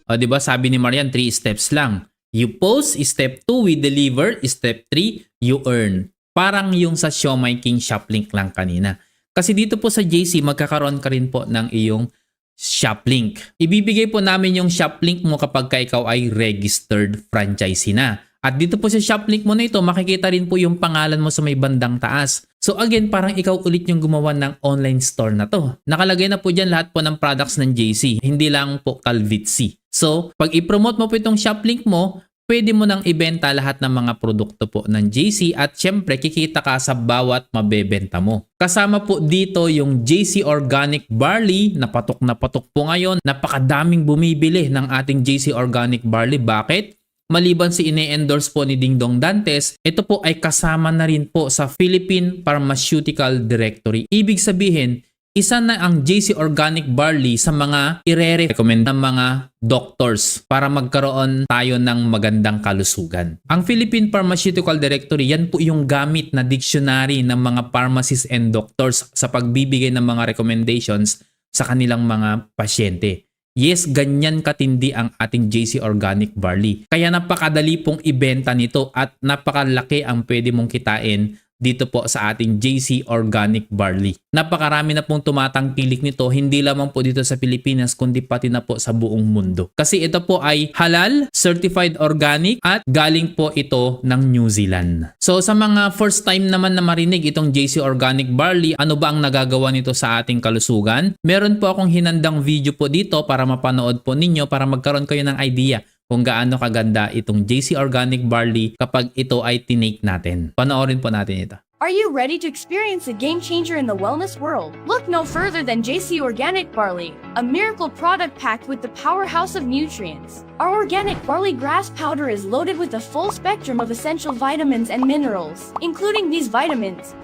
A: O diba sabi ni Marian, 3 steps lang. You post, step 2, we deliver, step 3, you earn. Parang yung sa Siomai King Shop link lang kanina. Kasi dito po sa JC, magkakaroon ka rin po ng iyong shop link. Ibibigay po namin yung shop link mo kapag ka ikaw ay registered franchisee na. At dito po sa shop link mo na ito, makikita rin po yung pangalan mo sa may bandang taas. So again, parang ikaw ulit yung gumawa ng online store na to. Nakalagay na po dyan lahat po ng products ng JC, hindi lang po Calvit C. So pag i-promote mo po itong shop link mo, pwede mo nang ibenta lahat ng mga produkto po ng JC at syempre kikita ka sa bawat mabebenta mo. Kasama po dito yung JC Organic Barley na patok po ngayon. Napakadaming bumibili ng ating JC Organic Barley. Bakit? Maliban si ine-endorse po ni Ding Dong Dantes, ito po ay kasama na rin po sa Philippine Pharmaceutical Directory. Ibig sabihin, isa na ang JC Organic Barley sa mga ire-recommend ng mga doctors para magkaroon tayo ng magandang kalusugan. Ang Philippine Pharmaceutical Directory, yan po yung gamit na dictionary ng mga pharmacists and doctors sa pagbibigay ng mga recommendations sa kanilang mga pasyente. Yes, ganyan katindi ang ating JC Organic Barley. Kaya napakadali pong ibenta nito at napakalaki ang pwede mong kitain dito po sa ating JC Organic Barley. Napakarami na pong tumatangkilik nito, hindi lamang po dito sa Pilipinas kundi pati na po sa buong mundo. Kasi ito po ay halal, certified organic at galing po ito ng New Zealand. So sa mga first time naman na marinig itong JC Organic Barley, ano ba ang nagagawa nito sa ating kalusugan? Meron po akong hinandang video po dito para mapanood po ninyo para magkaroon kayo ng idea kung gaano kaganda itong JC Organic Barley kapag ito ay tinake natin. Panoorin po natin ito.
D: Are you ready to experience a game changer in the wellness world? Look no further than JC Organic Barley, a miracle product packed with the powerhouse of nutrients. Our organic barley grass powder is loaded with a full spectrum of essential vitamins and minerals, including these vitamins.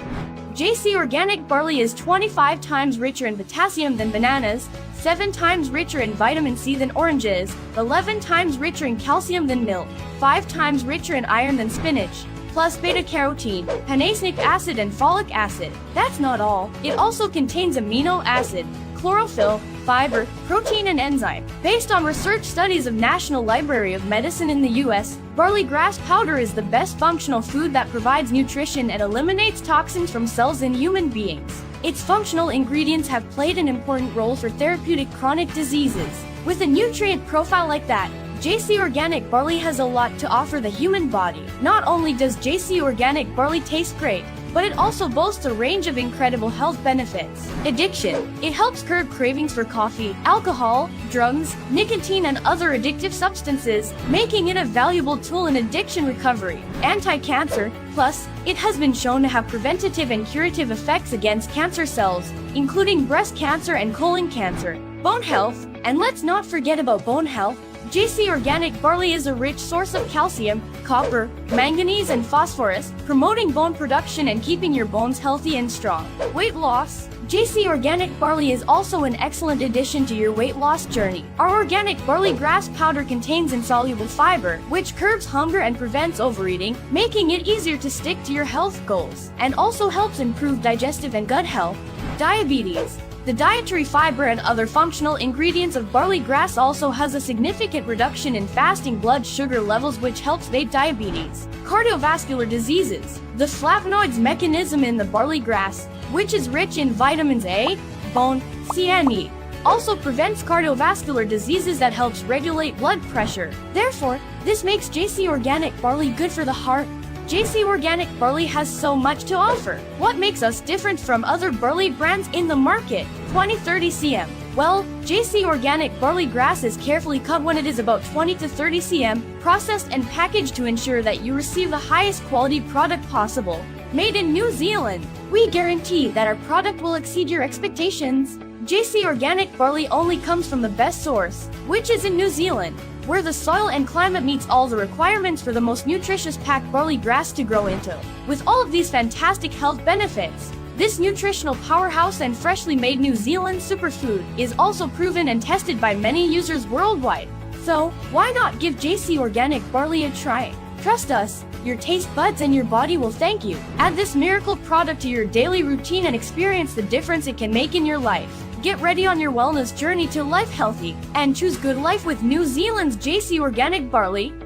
D: JC Organic Barley is 25 times richer in potassium than bananas, 7 times richer in vitamin C than oranges, 11 times richer in calcium than milk, 5 times richer in iron than spinach, plus beta-carotene, panasonic acid and folic acid. That's not all. It also contains amino acid, chlorophyll, fiber, protein, and enzyme. Based on research studies of National Library of Medicine in the US, barley grass powder is the best functional food that provides nutrition and eliminates toxins from cells in human beings. Its functional ingredients have played an important role for therapeutic chronic diseases. With a nutrient profile like that, JC Organic Barley has a lot to offer the human body. Not only does JC Organic Barley taste great, but it also boasts a range of incredible health benefits. Addiction. It helps curb cravings for coffee, alcohol, drugs, nicotine, and other addictive substances, making it a valuable tool in addiction recovery. Anti-cancer. Plus, it has been shown to have preventative and curative effects against cancer cells, including breast cancer and colon cancer. Bone health. And let's not forget about bone health. JC Organic Barley is a rich source of calcium, copper, manganese, and phosphorus, promoting bone production and keeping your bones healthy and strong. Weight loss. JC Organic Barley is also an excellent addition to your weight loss journey. Our organic barley grass powder contains insoluble fiber, which curbs hunger and prevents overeating, making it easier to stick to your health goals, and also helps improve digestive and gut health. Diabetes. The dietary fiber and other functional ingredients of barley grass also has a significant reduction in fasting blood sugar levels, which helps fight diabetes. Cardiovascular diseases. The flavonoids mechanism in the barley grass, which is rich in vitamins A, bone, C, and E, also prevents cardiovascular diseases that helps regulate blood pressure. Therefore, this makes JC Organic Barley good for the heart. JC Organic Barley has so much to offer. What makes us different from other barley brands in the market? 20-30 cm. Well, JC Organic Barley Grass is carefully cut when it is about 20 to 30 cm, processed and packaged to ensure that you receive the highest quality product possible. Made in New Zealand, we guarantee that our product will exceed your expectations. JC Organic Barley only comes from the best source, which is in New Zealand, where the soil and climate meets all the requirements for the most nutritious packed barley grass to grow into. With all of these fantastic health benefits, this nutritional powerhouse and freshly made New Zealand superfood is also proven and tested by many users worldwide. So, why not give JC Organic Barley a try? Trust us, your taste buds and your body will thank you. Add this miracle product to your daily routine and experience the difference it can make in your life. Get ready on your wellness journey to life healthy, and choose good life with New Zealand's JC Organic Barley.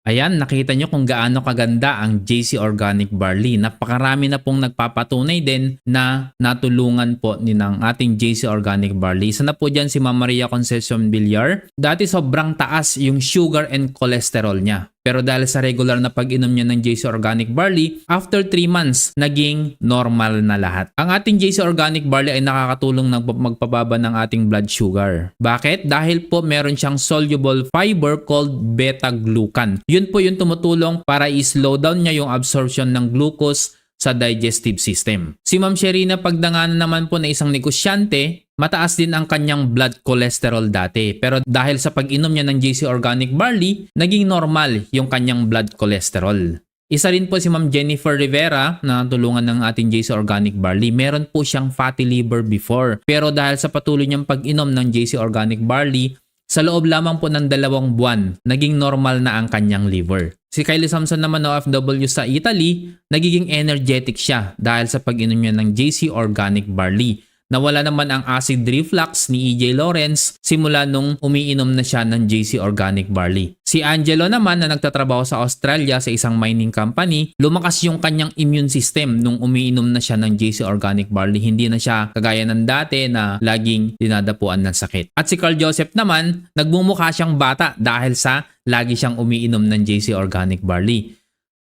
A: Ayan, nakita nyo kung gaano kaganda ang JC Organic Barley. Napakarami na pong nagpapatunay din na natulungan po ni ng ating JC Organic Barley. Isa na po dyan si Ma'am Maria Concepcion Villar. Dati sobrang taas yung sugar and cholesterol niya. Pero dahil sa regular na pag-inom niya ng JC Organic Barley, after 3 months, naging normal na lahat. Ang ating JC Organic Barley ay nakakatulong na magpababa ng ating blood sugar. Bakit? Dahil po meron siyang soluble fiber called beta-glucan. Yun po yung tumutulong para i-slow down niya yung absorption ng glucose sa digestive system. Si Ma'am Sherina Pagdanganan naman po na isang negosyante, mataas din ang kanyang blood cholesterol dati. Pero dahil sa pag-inom niya ng JC Organic Barley, naging normal yung kanyang blood cholesterol. Isa rin po si Ma'am Jennifer Rivera na tulungan ng ating JC Organic Barley. Meron po siyang fatty liver before. Pero dahil sa patuloy niyang pag-inom ng JC Organic Barley, sa loob lamang po ng 2 buwan, naging normal na ang kanyang liver. Si Kylie Samson naman na OFW sa Italy, nagiging energetic siya dahil sa pag-inom niya ng JC Organic Barley. Nawala naman ang acid reflux ni EJ Lawrence simula nung umiinom na siya ng JC Organic Barley. Si Angelo naman na nagtatrabaho sa Australia sa isang mining company, lumakas yung kanyang immune system nung umiinom na siya ng JC Organic Barley. Hindi na siya kagaya ng dati na laging dinadapuan ng sakit. At si Carl Joseph naman, nagmumukha siyang bata dahil sa lagi siyang umiinom ng JC Organic Barley.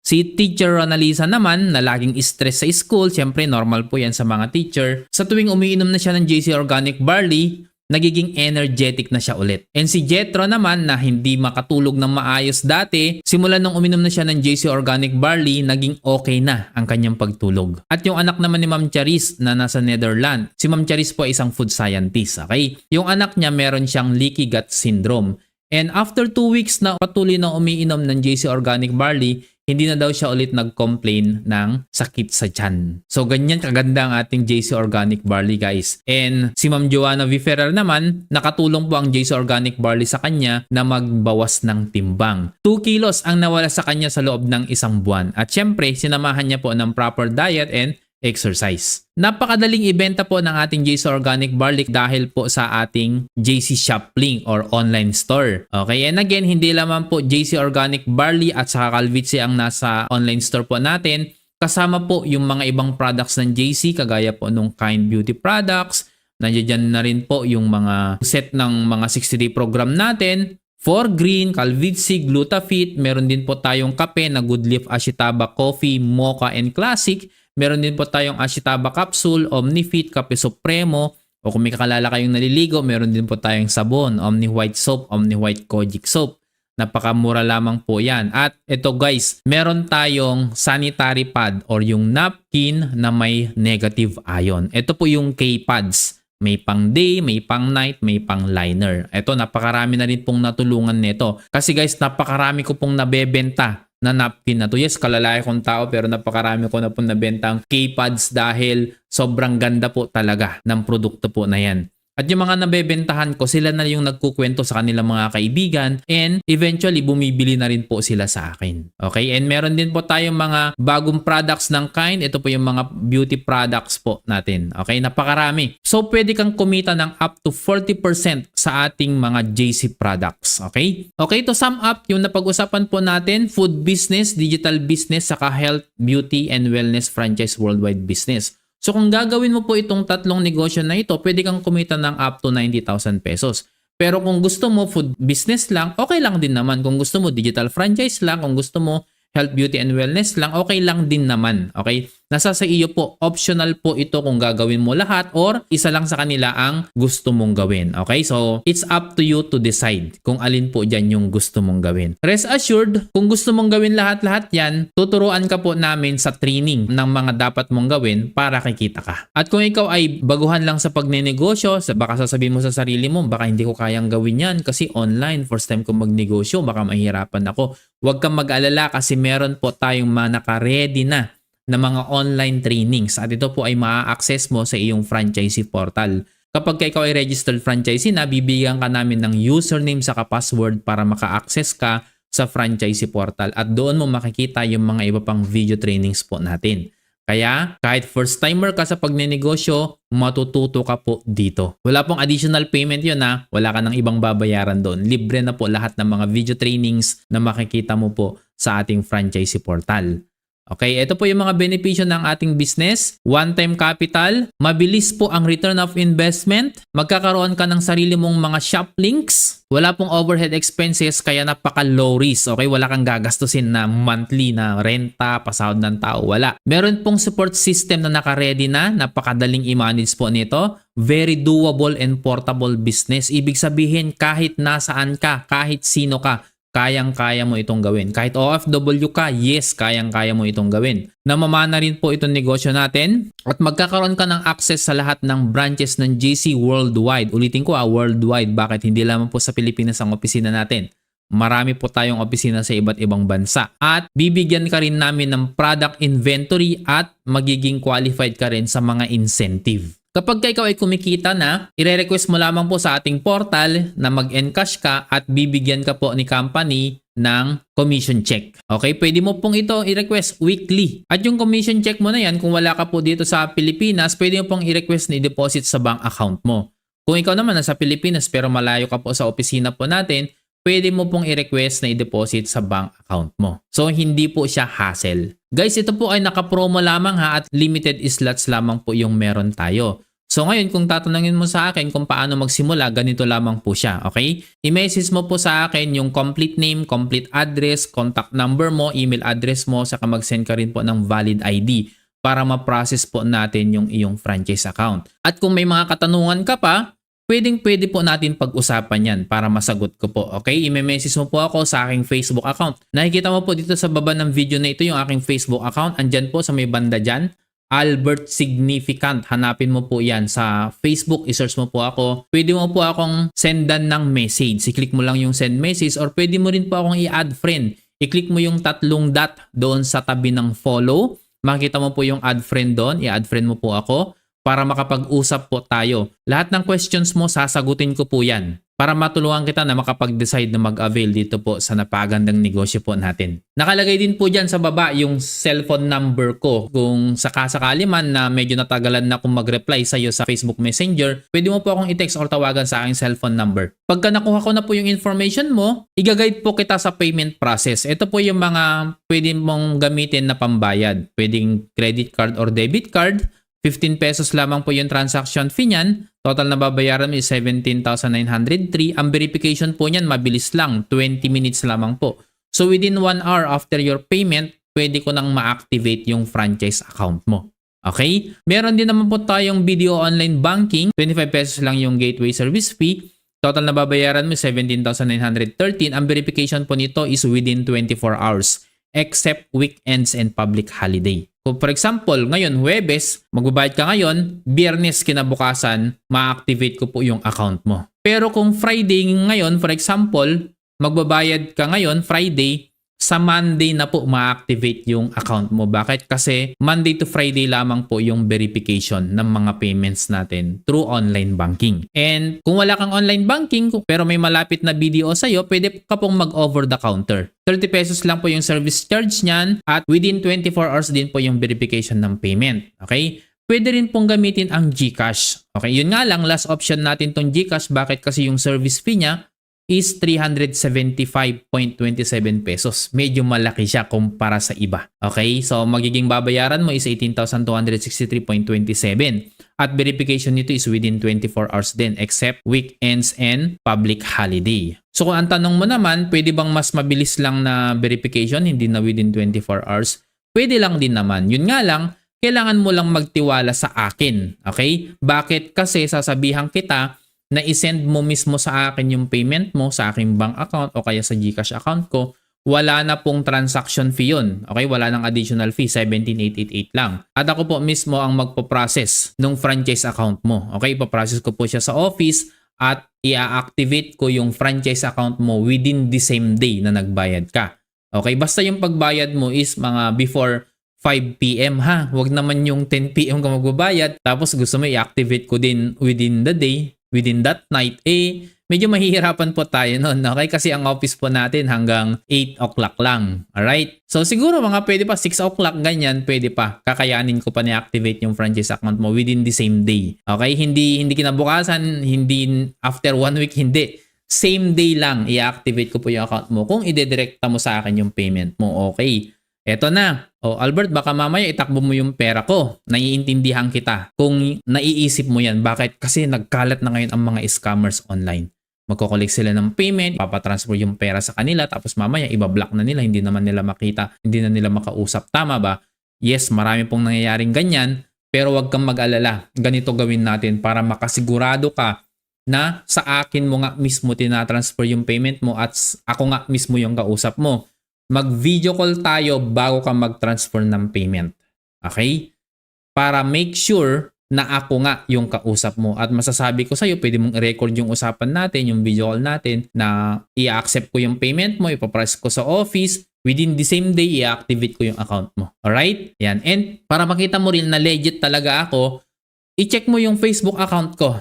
A: Si Teacher Ronalisa naman na laging stress sa school, syempre normal po yan sa mga teacher. Sa tuwing umiinom na siya ng JC Organic Barley, nagiging energetic na siya ulit. And si Jetro naman na hindi makatulog ng maayos dati, simula nung uminom na siya ng JC Organic Barley, naging okay na ang kanyang pagtulog. At yung anak naman ni Ma'am Charis na nasa Netherlands, si Ma'am Charis po ay isang food scientist. Okay? Yung anak niya meron siyang leaky gut syndrome. And after 2 weeks na patuloy na umiinom ng JC Organic Barley, hindi na daw siya ulit nag-complain ng sakit sa tiyan. So ganyan kaganda ang ating JC Organic Barley guys. And si Ma'am Joanna V. Ferrer naman, nakatulong po ang JC Organic Barley sa kanya na magbawas ng timbang. 2 kilos ang nawala sa kanya sa loob ng isang buwan. At syempre, sinamahan niya po ng proper diet and exercise. Napakadaling ibenta po ng ating JC Organic Barley dahil po sa ating JC Shop link or online store. Okay, and again, hindi lamang po JC Organic Barley at saka Calvici ang nasa online store po natin. Kasama po yung mga ibang products ng JC kagaya po nung Kind Beauty products. Nandiyan na rin po yung mga set ng mga 60-day program natin. For Green, Calvici, Glutafit. Meron din po tayong kape na Good Leaf Ashitaba Coffee, Mocha, and Classic. Meron din po tayong Ashitaba Capsule, Omnifit, Kape Supremo, o kung may kakalala kayong naliligo, meron din po tayong sabon, Omni White Soap, Omni White Kojic Soap. Napakamura lamang po yan. At ito guys, meron tayong sanitary pad or yung napkin na may negative ion. Ito po yung K-pads. May pang day, may pang night, may pang liner. Ito, napakarami na rin pong natulungan nito. Kasi guys, napakarami ko pong nabebenta na napkin na to. Yes, kalalaki kong tao pero napakarami ko na pong nabentang K-pads dahil sobrang ganda po talaga ng produkto po na yan. At yung mga nabebentahan ko, sila na yung nagkukwento sa kanilang mga kaibigan and eventually bumibili na rin po sila sa akin. Okay? And meron din po tayong mga bagong products ng Kind. Ito po yung mga beauty products po natin. Okay? Napakarami. So pwede kang kumita ng up to 40% sa ating mga JC products. Okay? Okay, to sum up, yung napag-usapan po natin, food business, digital business, saka health, beauty, and wellness franchise worldwide business. So kung gagawin mo po itong tatlong negosyo na ito, pwede kang kumita ng up to 90,000 pesos. Pero kung gusto mo food business lang, okay lang din naman. Kung gusto mo digital franchise lang, kung gusto mo health, beauty, and wellness lang, okay lang din naman. Okay? Nasa sa iyo po. Optional po ito kung gagawin mo lahat or isa lang sa kanila ang gusto mong gawin. Okay? So, it's up to you to decide kung alin po dyan yung gusto mong gawin. Rest assured, kung gusto mong gawin lahat-lahat yan, tuturuan ka po namin sa training ng mga dapat mong gawin para kikita ka. At kung ikaw ay baguhan lang sa pagnenegosyo, baka sasabihin mo sa sarili mo, baka hindi ko kayang gawin yan kasi online, first time ko magnegosyo, baka mahirapan ako. Huwag kang mag-alala kasi meron po tayong mga naka-ready na mga online trainings at ito po ay maa-access mo sa iyong franchisee portal. Kapag ikaw ay registered franchisee na, bibigyan ka namin ng username saka password para maka-access ka sa franchisee portal at doon mo makikita yung mga iba pang video trainings po natin. Kaya kahit first timer ka sa pagnenegosyo, matututo ka po dito. Wala pong additional payment yun ha. Wala ka ng ibang babayaran doon. Libre na po lahat ng mga video trainings na makikita mo po sa ating franchisee portal. Okay, ito po yung mga benepisyo ng ating business. One-time capital, mabilis po ang return of investment, magkakaroon ka ng sarili mong mga shop links, wala pong overhead expenses kaya napaka-low risk. Okay, wala kang gagastusin na monthly na renta, pasahod ng tao, wala. Meron pong support system na naka-ready na, napakadaling i-manage po nito. Very doable and portable business. Ibig sabihin kahit nasaan ka, kahit sino ka, kayang-kaya mo itong gawin. Kahit OFW ka, yes, kayang-kaya mo itong gawin. Namamana rin po itong negosyo natin at magkakaroon ka ng access sa lahat ng branches ng JC worldwide. Ulitin ko worldwide. Bakit? Hindi lamang po sa Pilipinas ang opisina natin. Marami po tayong opisina sa iba't ibang bansa. At bibigyan ka rin namin ng product inventory at magiging qualified ka rin sa mga incentive. Kapag ikaw ay kumikita na, ire-request mo lamang po sa ating portal na mag-encash ka at bibigyan ka po ni company ng commission check. Okay, pwede mo pong ito i-request weekly. At yung commission check mo na yan, kung wala ka po dito sa Pilipinas, pwede mo pong i-request na i-deposit sa bank account mo. Kung ikaw naman nasa Pilipinas pero malayo ka po sa opisina po natin, pwede mo pong i-request na i-deposit sa bank account mo. So, hindi po siya hassle. Guys, ito po ay naka-promo lamang ha at limited slots lamang po yung meron tayo. So ngayon, kung tatanungin mo sa akin kung paano magsimula, ganito lamang po siya, okay? I-message mo po sa akin yung complete name, complete address, contact number mo, email address mo, saka mag-send ka rin po ng valid ID para ma-process po natin yung iyong franchise account. At kung may mga katanungan ka pa, pwede po natin pag-usapan yan para masagot ko po. Okay? I-message mo po ako sa aking Facebook account. Nakikita mo po dito sa baba ng video na ito yung aking Facebook account. Andyan po sa may banda dyan. Albert Significant. Hanapin mo po yan sa Facebook. I-search mo po ako. Pwede mo po akong sendan ng message. I-click mo lang yung send message or pwede mo rin po akong i-add friend. i-click mo yung tatlong dot doon sa tabi ng follow. Makikita mo po yung add friend doon. I-add friend mo po ako para makapag-usap po tayo. Lahat ng questions mo, sasagutin ko po yan para matulungan kita na makapag-decide na mag-avail dito po sa napagandang negosyo po natin. Nakalagay din po dyan sa baba yung cellphone number ko. Kung sakasakali man na medyo natagalan na akong mag-reply sa iyo sa Facebook Messenger, pwede mo po akong i-text or tawagan sa aking cellphone number. Pagka nakuha ko na po yung information mo, i-guide po kita sa payment process. Ito po yung mga pwede mong gamitin na pambayad. Pwedeng credit card or debit card. 15 pesos lamang po yung transaction fee niyan. Total na babayaran mo is 17,903. Ang verification po niyan mabilis lang, 20 minutes lamang po. So within 1 hour after your payment, pwede ko nang ma-activate yung franchise account mo. Okay? Meron din naman po tayong video online banking. 25 pesos lang yung gateway service fee. Total na babayaran mo 17,913. Ang verification po nito is within 24 hours except weekends and public holiday. Kung for example, ngayon Huwebes, magbabayad ka ngayon, Biyernes kinabukasan, ma-activate ko po yung account mo. Pero kung Friday ngayon, for example, magbabayad ka ngayon, Friday, sa Monday na po ma-activate yung account mo. Bakit? Kasi Monday to Friday lamang po yung verification ng mga payments natin through online banking. And kung wala kang online banking, pero may malapit na BDO sa'yo, pwede ka pong mag-over the counter. 30 pesos lang po yung service charge niyan at within 24 hours din po yung verification ng payment. Okay? Pwede rin pong gamitin ang GCash. Okay? Yun nga lang, last option natin tong GCash. Bakit? Kasi yung service fee niya is 375.27 pesos. Medyo malaki siya kumpara sa iba. Okay? So, magiging babayaran mo is 18,263.27. At verification nito is within 24 hours din except weekends and public holiday. So, kung ang tanong mo naman, pwede bang mas mabilis lang na verification, hindi na within 24 hours? Pwede lang din naman. Yun nga lang, kailangan mo lang magtiwala sa akin. Okay? Bakit? Kasi sasabihan kita na isend mo mismo sa akin yung payment mo sa aking bank account o kaya sa GCash account ko, wala na pong transaction fee yun. Okay? Wala nang additional fee, 17,888 lang. At ako po mismo ang magpo-process ng franchise account mo. Okay? Ipaprocess ko po siya sa office at i-activate ko yung franchise account mo within the same day na nagbayad ka. Okay? Basta yung pagbayad mo is mga before 5 p.m. ha. Huwag naman yung 10 p.m. ka magbabayad tapos gusto mo i-activate ko din within the day, within that night, medyo mahihirapan po tayo nun, okay? Kasi ang office po natin hanggang 8 o'clock lang, alright? So siguro mga pwede pa, 6 o'clock, ganyan, pwede pa. Kakayanin ko pa na-activate yung franchise account mo within the same day, okay? Hindi kinabukasan, hindi after 1 week, hindi. Same day lang, i-activate ko po yung account mo kung ide-directa mo sa akin yung payment mo, okay? Eto na. O Albert, baka mamaya itakbo mo yung pera ko. Naiintindihan kita kung naiisip mo yan. Bakit? Kasi nagkalat na ngayon ang mga scammers online. Magko-collect sila ng payment, papatransfer yung pera sa kanila, tapos mamaya ibablock na nila, hindi naman nila makita, hindi na nila makausap. Tama ba? Yes, marami pong nangyayaring ganyan, pero wag kang mag-alala. Ganito gawin natin para makasigurado ka na sa akin mo nga mismo tinatransfer yung payment mo at ako nga mismo yung kausap mo. Mag-video call tayo bago ka mag-transfer ng payment. Okay? Para make sure na ako nga yung kausap mo. At masasabi ko sa'yo, pwede mong i-record yung usapan natin, yung video call natin, na i-accept ko yung payment mo, ipapress ko sa office, within the same day, i-activate ko yung account mo. Alright? Yan. And para makita mo rin na legit talaga ako, i-check mo yung Facebook account ko.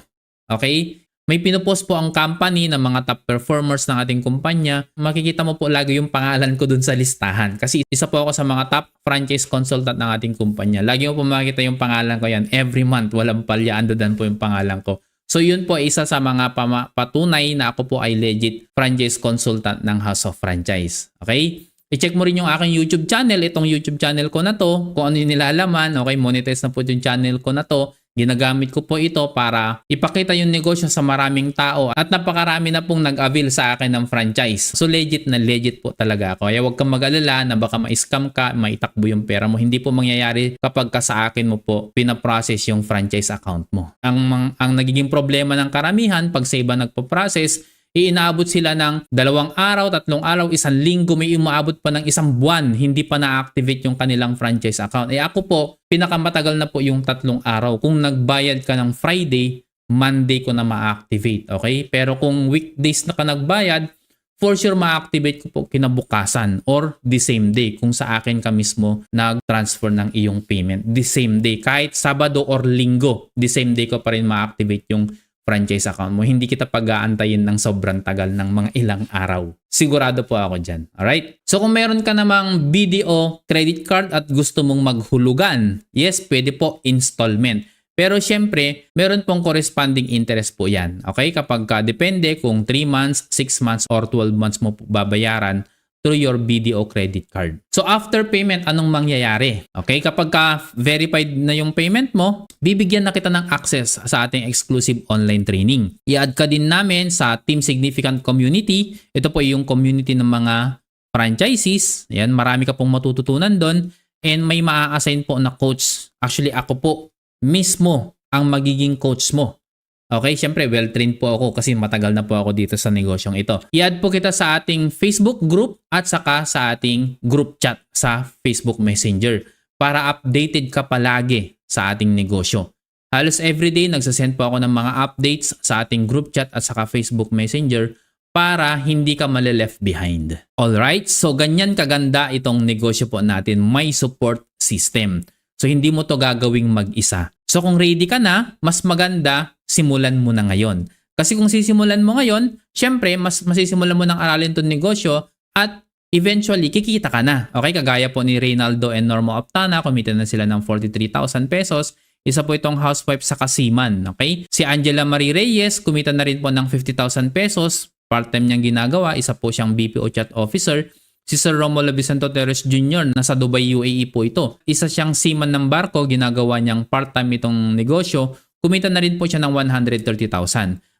A: Okay? May pinopost po ang company ng mga top performers ng ating kumpanya. Makikita mo po lagi yung pangalan ko dun sa listahan. Kasi isa po ako sa mga top franchise consultant ng ating kumpanya. Lagi mo po makikita yung pangalan ko yan. Every month, walang palya, andodan po yung pangalan ko. So yun po isa sa mga patunay na ako po ay legit franchise consultant ng House of Franchise. Okay? I-check mo rin yung aking YouTube channel. Itong YouTube channel ko na to, kung ano yung nilalaman. Okay, monetize na po yung channel ko na to. Ginagamit ko po ito para ipakita yung negosyo sa maraming tao at napakarami na pong nag-avail sa akin ng franchise. So legit na legit po talaga ako. Kaya huwag kang mag-alala na baka ma-scam ka, maitakbo yung pera mo. Hindi po mangyayari kapag ka sa akin mo po pinaprocess yung franchise account mo. Ang nagiging problema ng karamihan pag sa iba nagpo-process, inaabot sila ng 2 araw, 3 araw, 1 linggo, may umaabot pa ng 1 buwan, hindi pa na-activate yung kanilang franchise account. Ako po, pinakamatagal na po yung 3 araw. Kung nagbayad ka ng Friday, Monday ko na ma-activate. Okay? Pero kung weekdays na ka nagbayad, for sure ma-activate ko po kinabukasan or the same day kung sa akin ka mismo nag-transfer ng iyong payment. The same day. Kahit Sabado or Linggo, the same day ko pa rin ma-activate yung franchise account mo. Hindi kita pag-aantayin ng sobrang tagal ng mga ilang araw. Sigurado po ako dyan. Alright? So kung meron ka namang BDO credit card at gusto mong maghulugan, yes, pwede po installment. Pero syempre, meron pong corresponding interest po yan. Okay? Kapag depende kung 3 months, 6 months, or 12 months mo babayaran through your BDO credit card. So after payment, anong mangyayari? Okay? Kapag verified na yung payment mo, bibigyan na kita ng access sa ating exclusive online training. I-add ka din namin sa Team Significant Community. Ito po yung community ng mga franchisees. Ayan, marami ka pong matututunan doon. And may maa-assign po na coach. Actually, ako po mismo ang magiging coach mo. Okay, syempre well-trained po ako kasi matagal na po ako dito sa negosyong ito. I-add po kita sa ating Facebook group at saka sa ating group chat sa Facebook Messenger para updated ka palagi sa ating negosyo. Halos everyday nagsasend po ako ng mga updates sa ating group chat at saka Facebook Messenger para hindi ka mali-left behind. Alright, so ganyan kaganda itong negosyo po natin. May support system. So hindi mo to gagawing mag-isa. So kung ready ka na, mas maganda simulan mo na ngayon. Kasi kung sisimulan mo ngayon, syempre mas masisimulan mo ng aralin itong negosyo at eventually kikita ka na. Okay, kagaya po ni Reynaldo and Norma Optana, kumita na sila ng 43,000 pesos. Isa po itong housewife sa Kasiman. Okay, si Angela Marie Reyes, kumita na rin po ng 50,000 pesos. Part-time niyang ginagawa, isa po siyang BPO chat officer. Si Sir Romulo Vicento Torres Jr. nasa Dubai, UAE po ito. Isa siyang seaman ng barko, ginagawa niyang part-time itong negosyo. Kumita na rin po siya ng 130,000.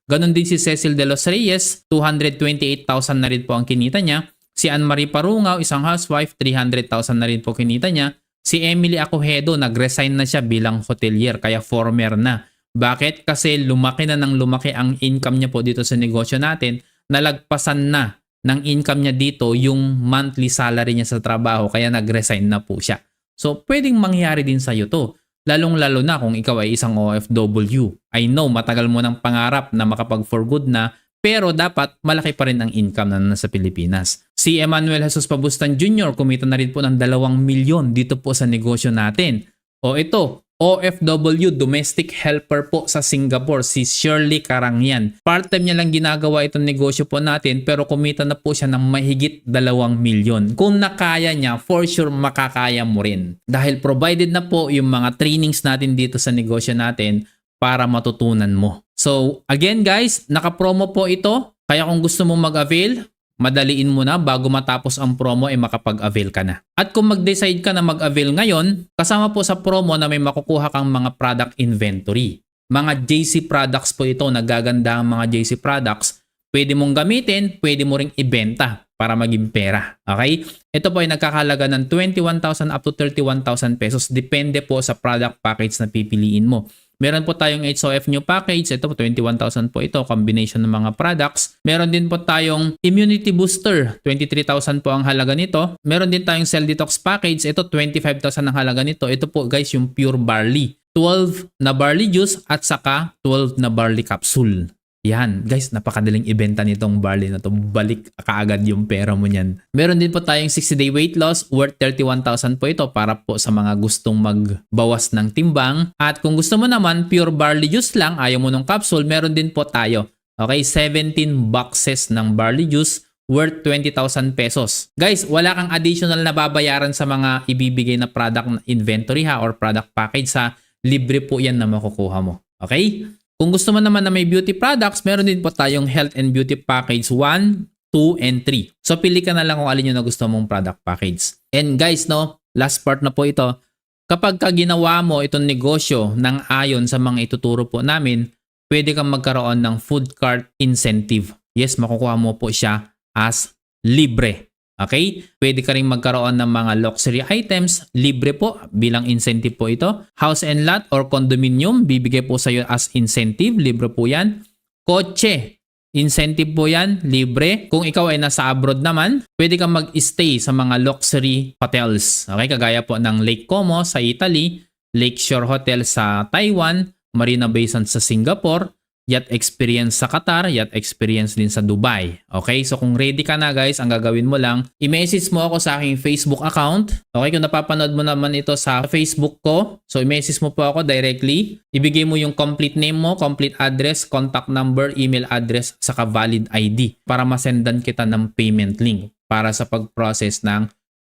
A: Ganon din si Cecil De Los Reyes, 228,000 na rin po ang kinita niya. Si Anne-Marie Parungaw, isang housewife, 300,000 na rin po kinita niya. Si Emily Acohedo, nag-resign na siya bilang hotelier, kaya former na. Bakit? Kasi lumaki na ng lumaki ang income niya po dito sa negosyo natin. Nalagpasan na ng income niya dito yung monthly salary niya sa trabaho, kaya nag-resign na po siya. So, pwedeng mangyari din sa'yo to. Lalong-lalo na kung ikaw ay isang OFW. I know, matagal mo ng pangarap na makapag-for good na, pero dapat malaki pa rin ang income na nasa Pilipinas. Si Emmanuel Jesus Pabustan Jr. kumita na rin po ng 2 milyon dito po sa negosyo natin. O ito, OFW, domestic helper po sa Singapore, si Shirley Karangyan. Part-time niya lang ginagawa itong negosyo po natin pero kumita na po siya ng mahigit 2 milyon. Kung nakaya niya, for sure makakaya mo rin. Dahil provided na po yung mga trainings natin dito sa negosyo natin para matutunan mo. So again guys, naka-promo po ito. Kaya kung gusto mong mag-avail, madaliin mo na bago matapos ang promo ay makapag-avail ka na. At kung mag-decide ka na mag-avail ngayon, kasama po sa promo na may makukuha kang mga product inventory. Mga JC products po ito, nagaganda ang mga JC products. Pwede mong gamitin, pwede mo ring ibenta para maging pera. Okay? Ito po ay nagkakalaga ng 21,000 up to 31,000 pesos. Depende po sa product package na pipiliin mo. Meron po tayong HOF new package. Ito po, 21,000 po ito. Combination ng mga products. Meron din po tayong immunity booster. 23,000 po ang halaga nito. Meron din tayong cell detox package. Ito, 25,000 ang halaga nito. Ito po guys, yung pure barley. 12 na barley juice at saka 12 na barley capsule. Yan, guys, napakadaling ibenta nitong barley na to. Balik kaagad yung pera mo niyan. Meron din po tayong 60-day weight loss worth 31,000 po ito para po sa mga gustong magbawas ng timbang. At kung gusto mo naman pure barley juice lang, ayaw mo ng capsule, meron din po tayo. Okay, 17 boxes ng barley juice worth 20,000 pesos. Guys, wala kang additional na babayaran sa mga ibibigay na product inventory ha or product package ha. Libre po yan na makukuha mo. Okay? Kung gusto mo naman na may beauty products, meron din po tayong health and beauty package 1, 2, and 3. So pili ka na lang kung alin yung na gusto mong product package. And guys, no, last part na po ito. Kapag ginawa mo itong negosyo ng ayon sa mga ituturo po namin, pwede kang magkaroon ng food cart incentive. Yes, makukuha mo po siya as libre. Okay? Pwede ka rin magkaroon ng mga luxury items. Libre po bilang incentive po ito. House and lot or condominium, bibigay po sa iyo as incentive. Libre po yan. Kotse, incentive po yan. Libre. Kung ikaw ay nasa abroad naman, pwede kang mag-stay sa mga luxury hotels. Okay? Kagaya po ng Lake Como sa Italy, Lakeshore Hotel sa Taiwan, Marina Bay Sands sa Singapore, yacht experience sa Qatar, yacht experience din sa Dubai. Okay, so kung ready ka na guys, ang gagawin mo lang, i-message mo ako sa aking Facebook account. Okay, kung napapanood mo naman ito sa Facebook ko, so i-message mo po ako directly. Ibigay mo yung complete name mo, complete address, contact number, email address, saka valid ID para masendan kita ng payment link para sa pag-process ng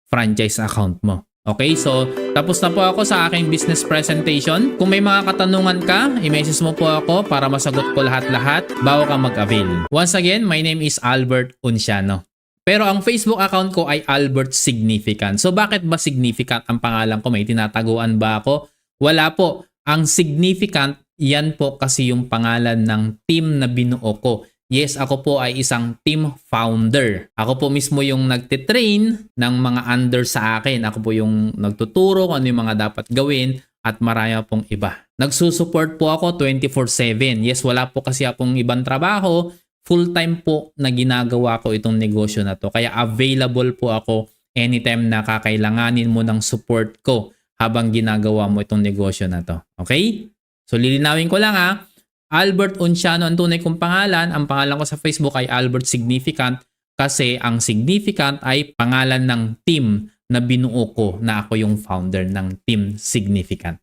A: franchise account mo. Okay, so tapos na po ako sa aking business presentation. Kung may mga katanungan ka, i-message mo po ako para masagot ko lahat-lahat bago ka mag-avail. Once again, my name is Albert Unciano. Pero ang Facebook account ko ay Albert Significant. So bakit ba Significant ang pangalan ko? May tinataguan ba ako? Wala po. Ang Significant, yan po kasi yung pangalan ng team na binuo ko. Yes, ako po ay isang team founder. Ako po mismo yung nagtitrain ng mga under sa akin. Ako po yung nagtuturo kung ano yung mga dapat gawin at marami pong iba. Nagsusupport po ako 24/7. Yes, wala po kasi akong ibang trabaho. Full-time po na ginagawa ko itong negosyo na to. Kaya available po ako anytime na kakailanganin mo ng support ko habang ginagawa mo itong negosyo na to. Okay? So lilinawin ko lang ha. Albert Unciano ang tunay kong pangalan. Ang pangalan ko sa Facebook ay Albert Significant kasi ang Significant ay pangalan ng team na binuo ko na ako yung founder ng Team Significant.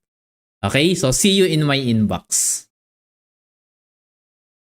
A: Okay? So see you in my inbox.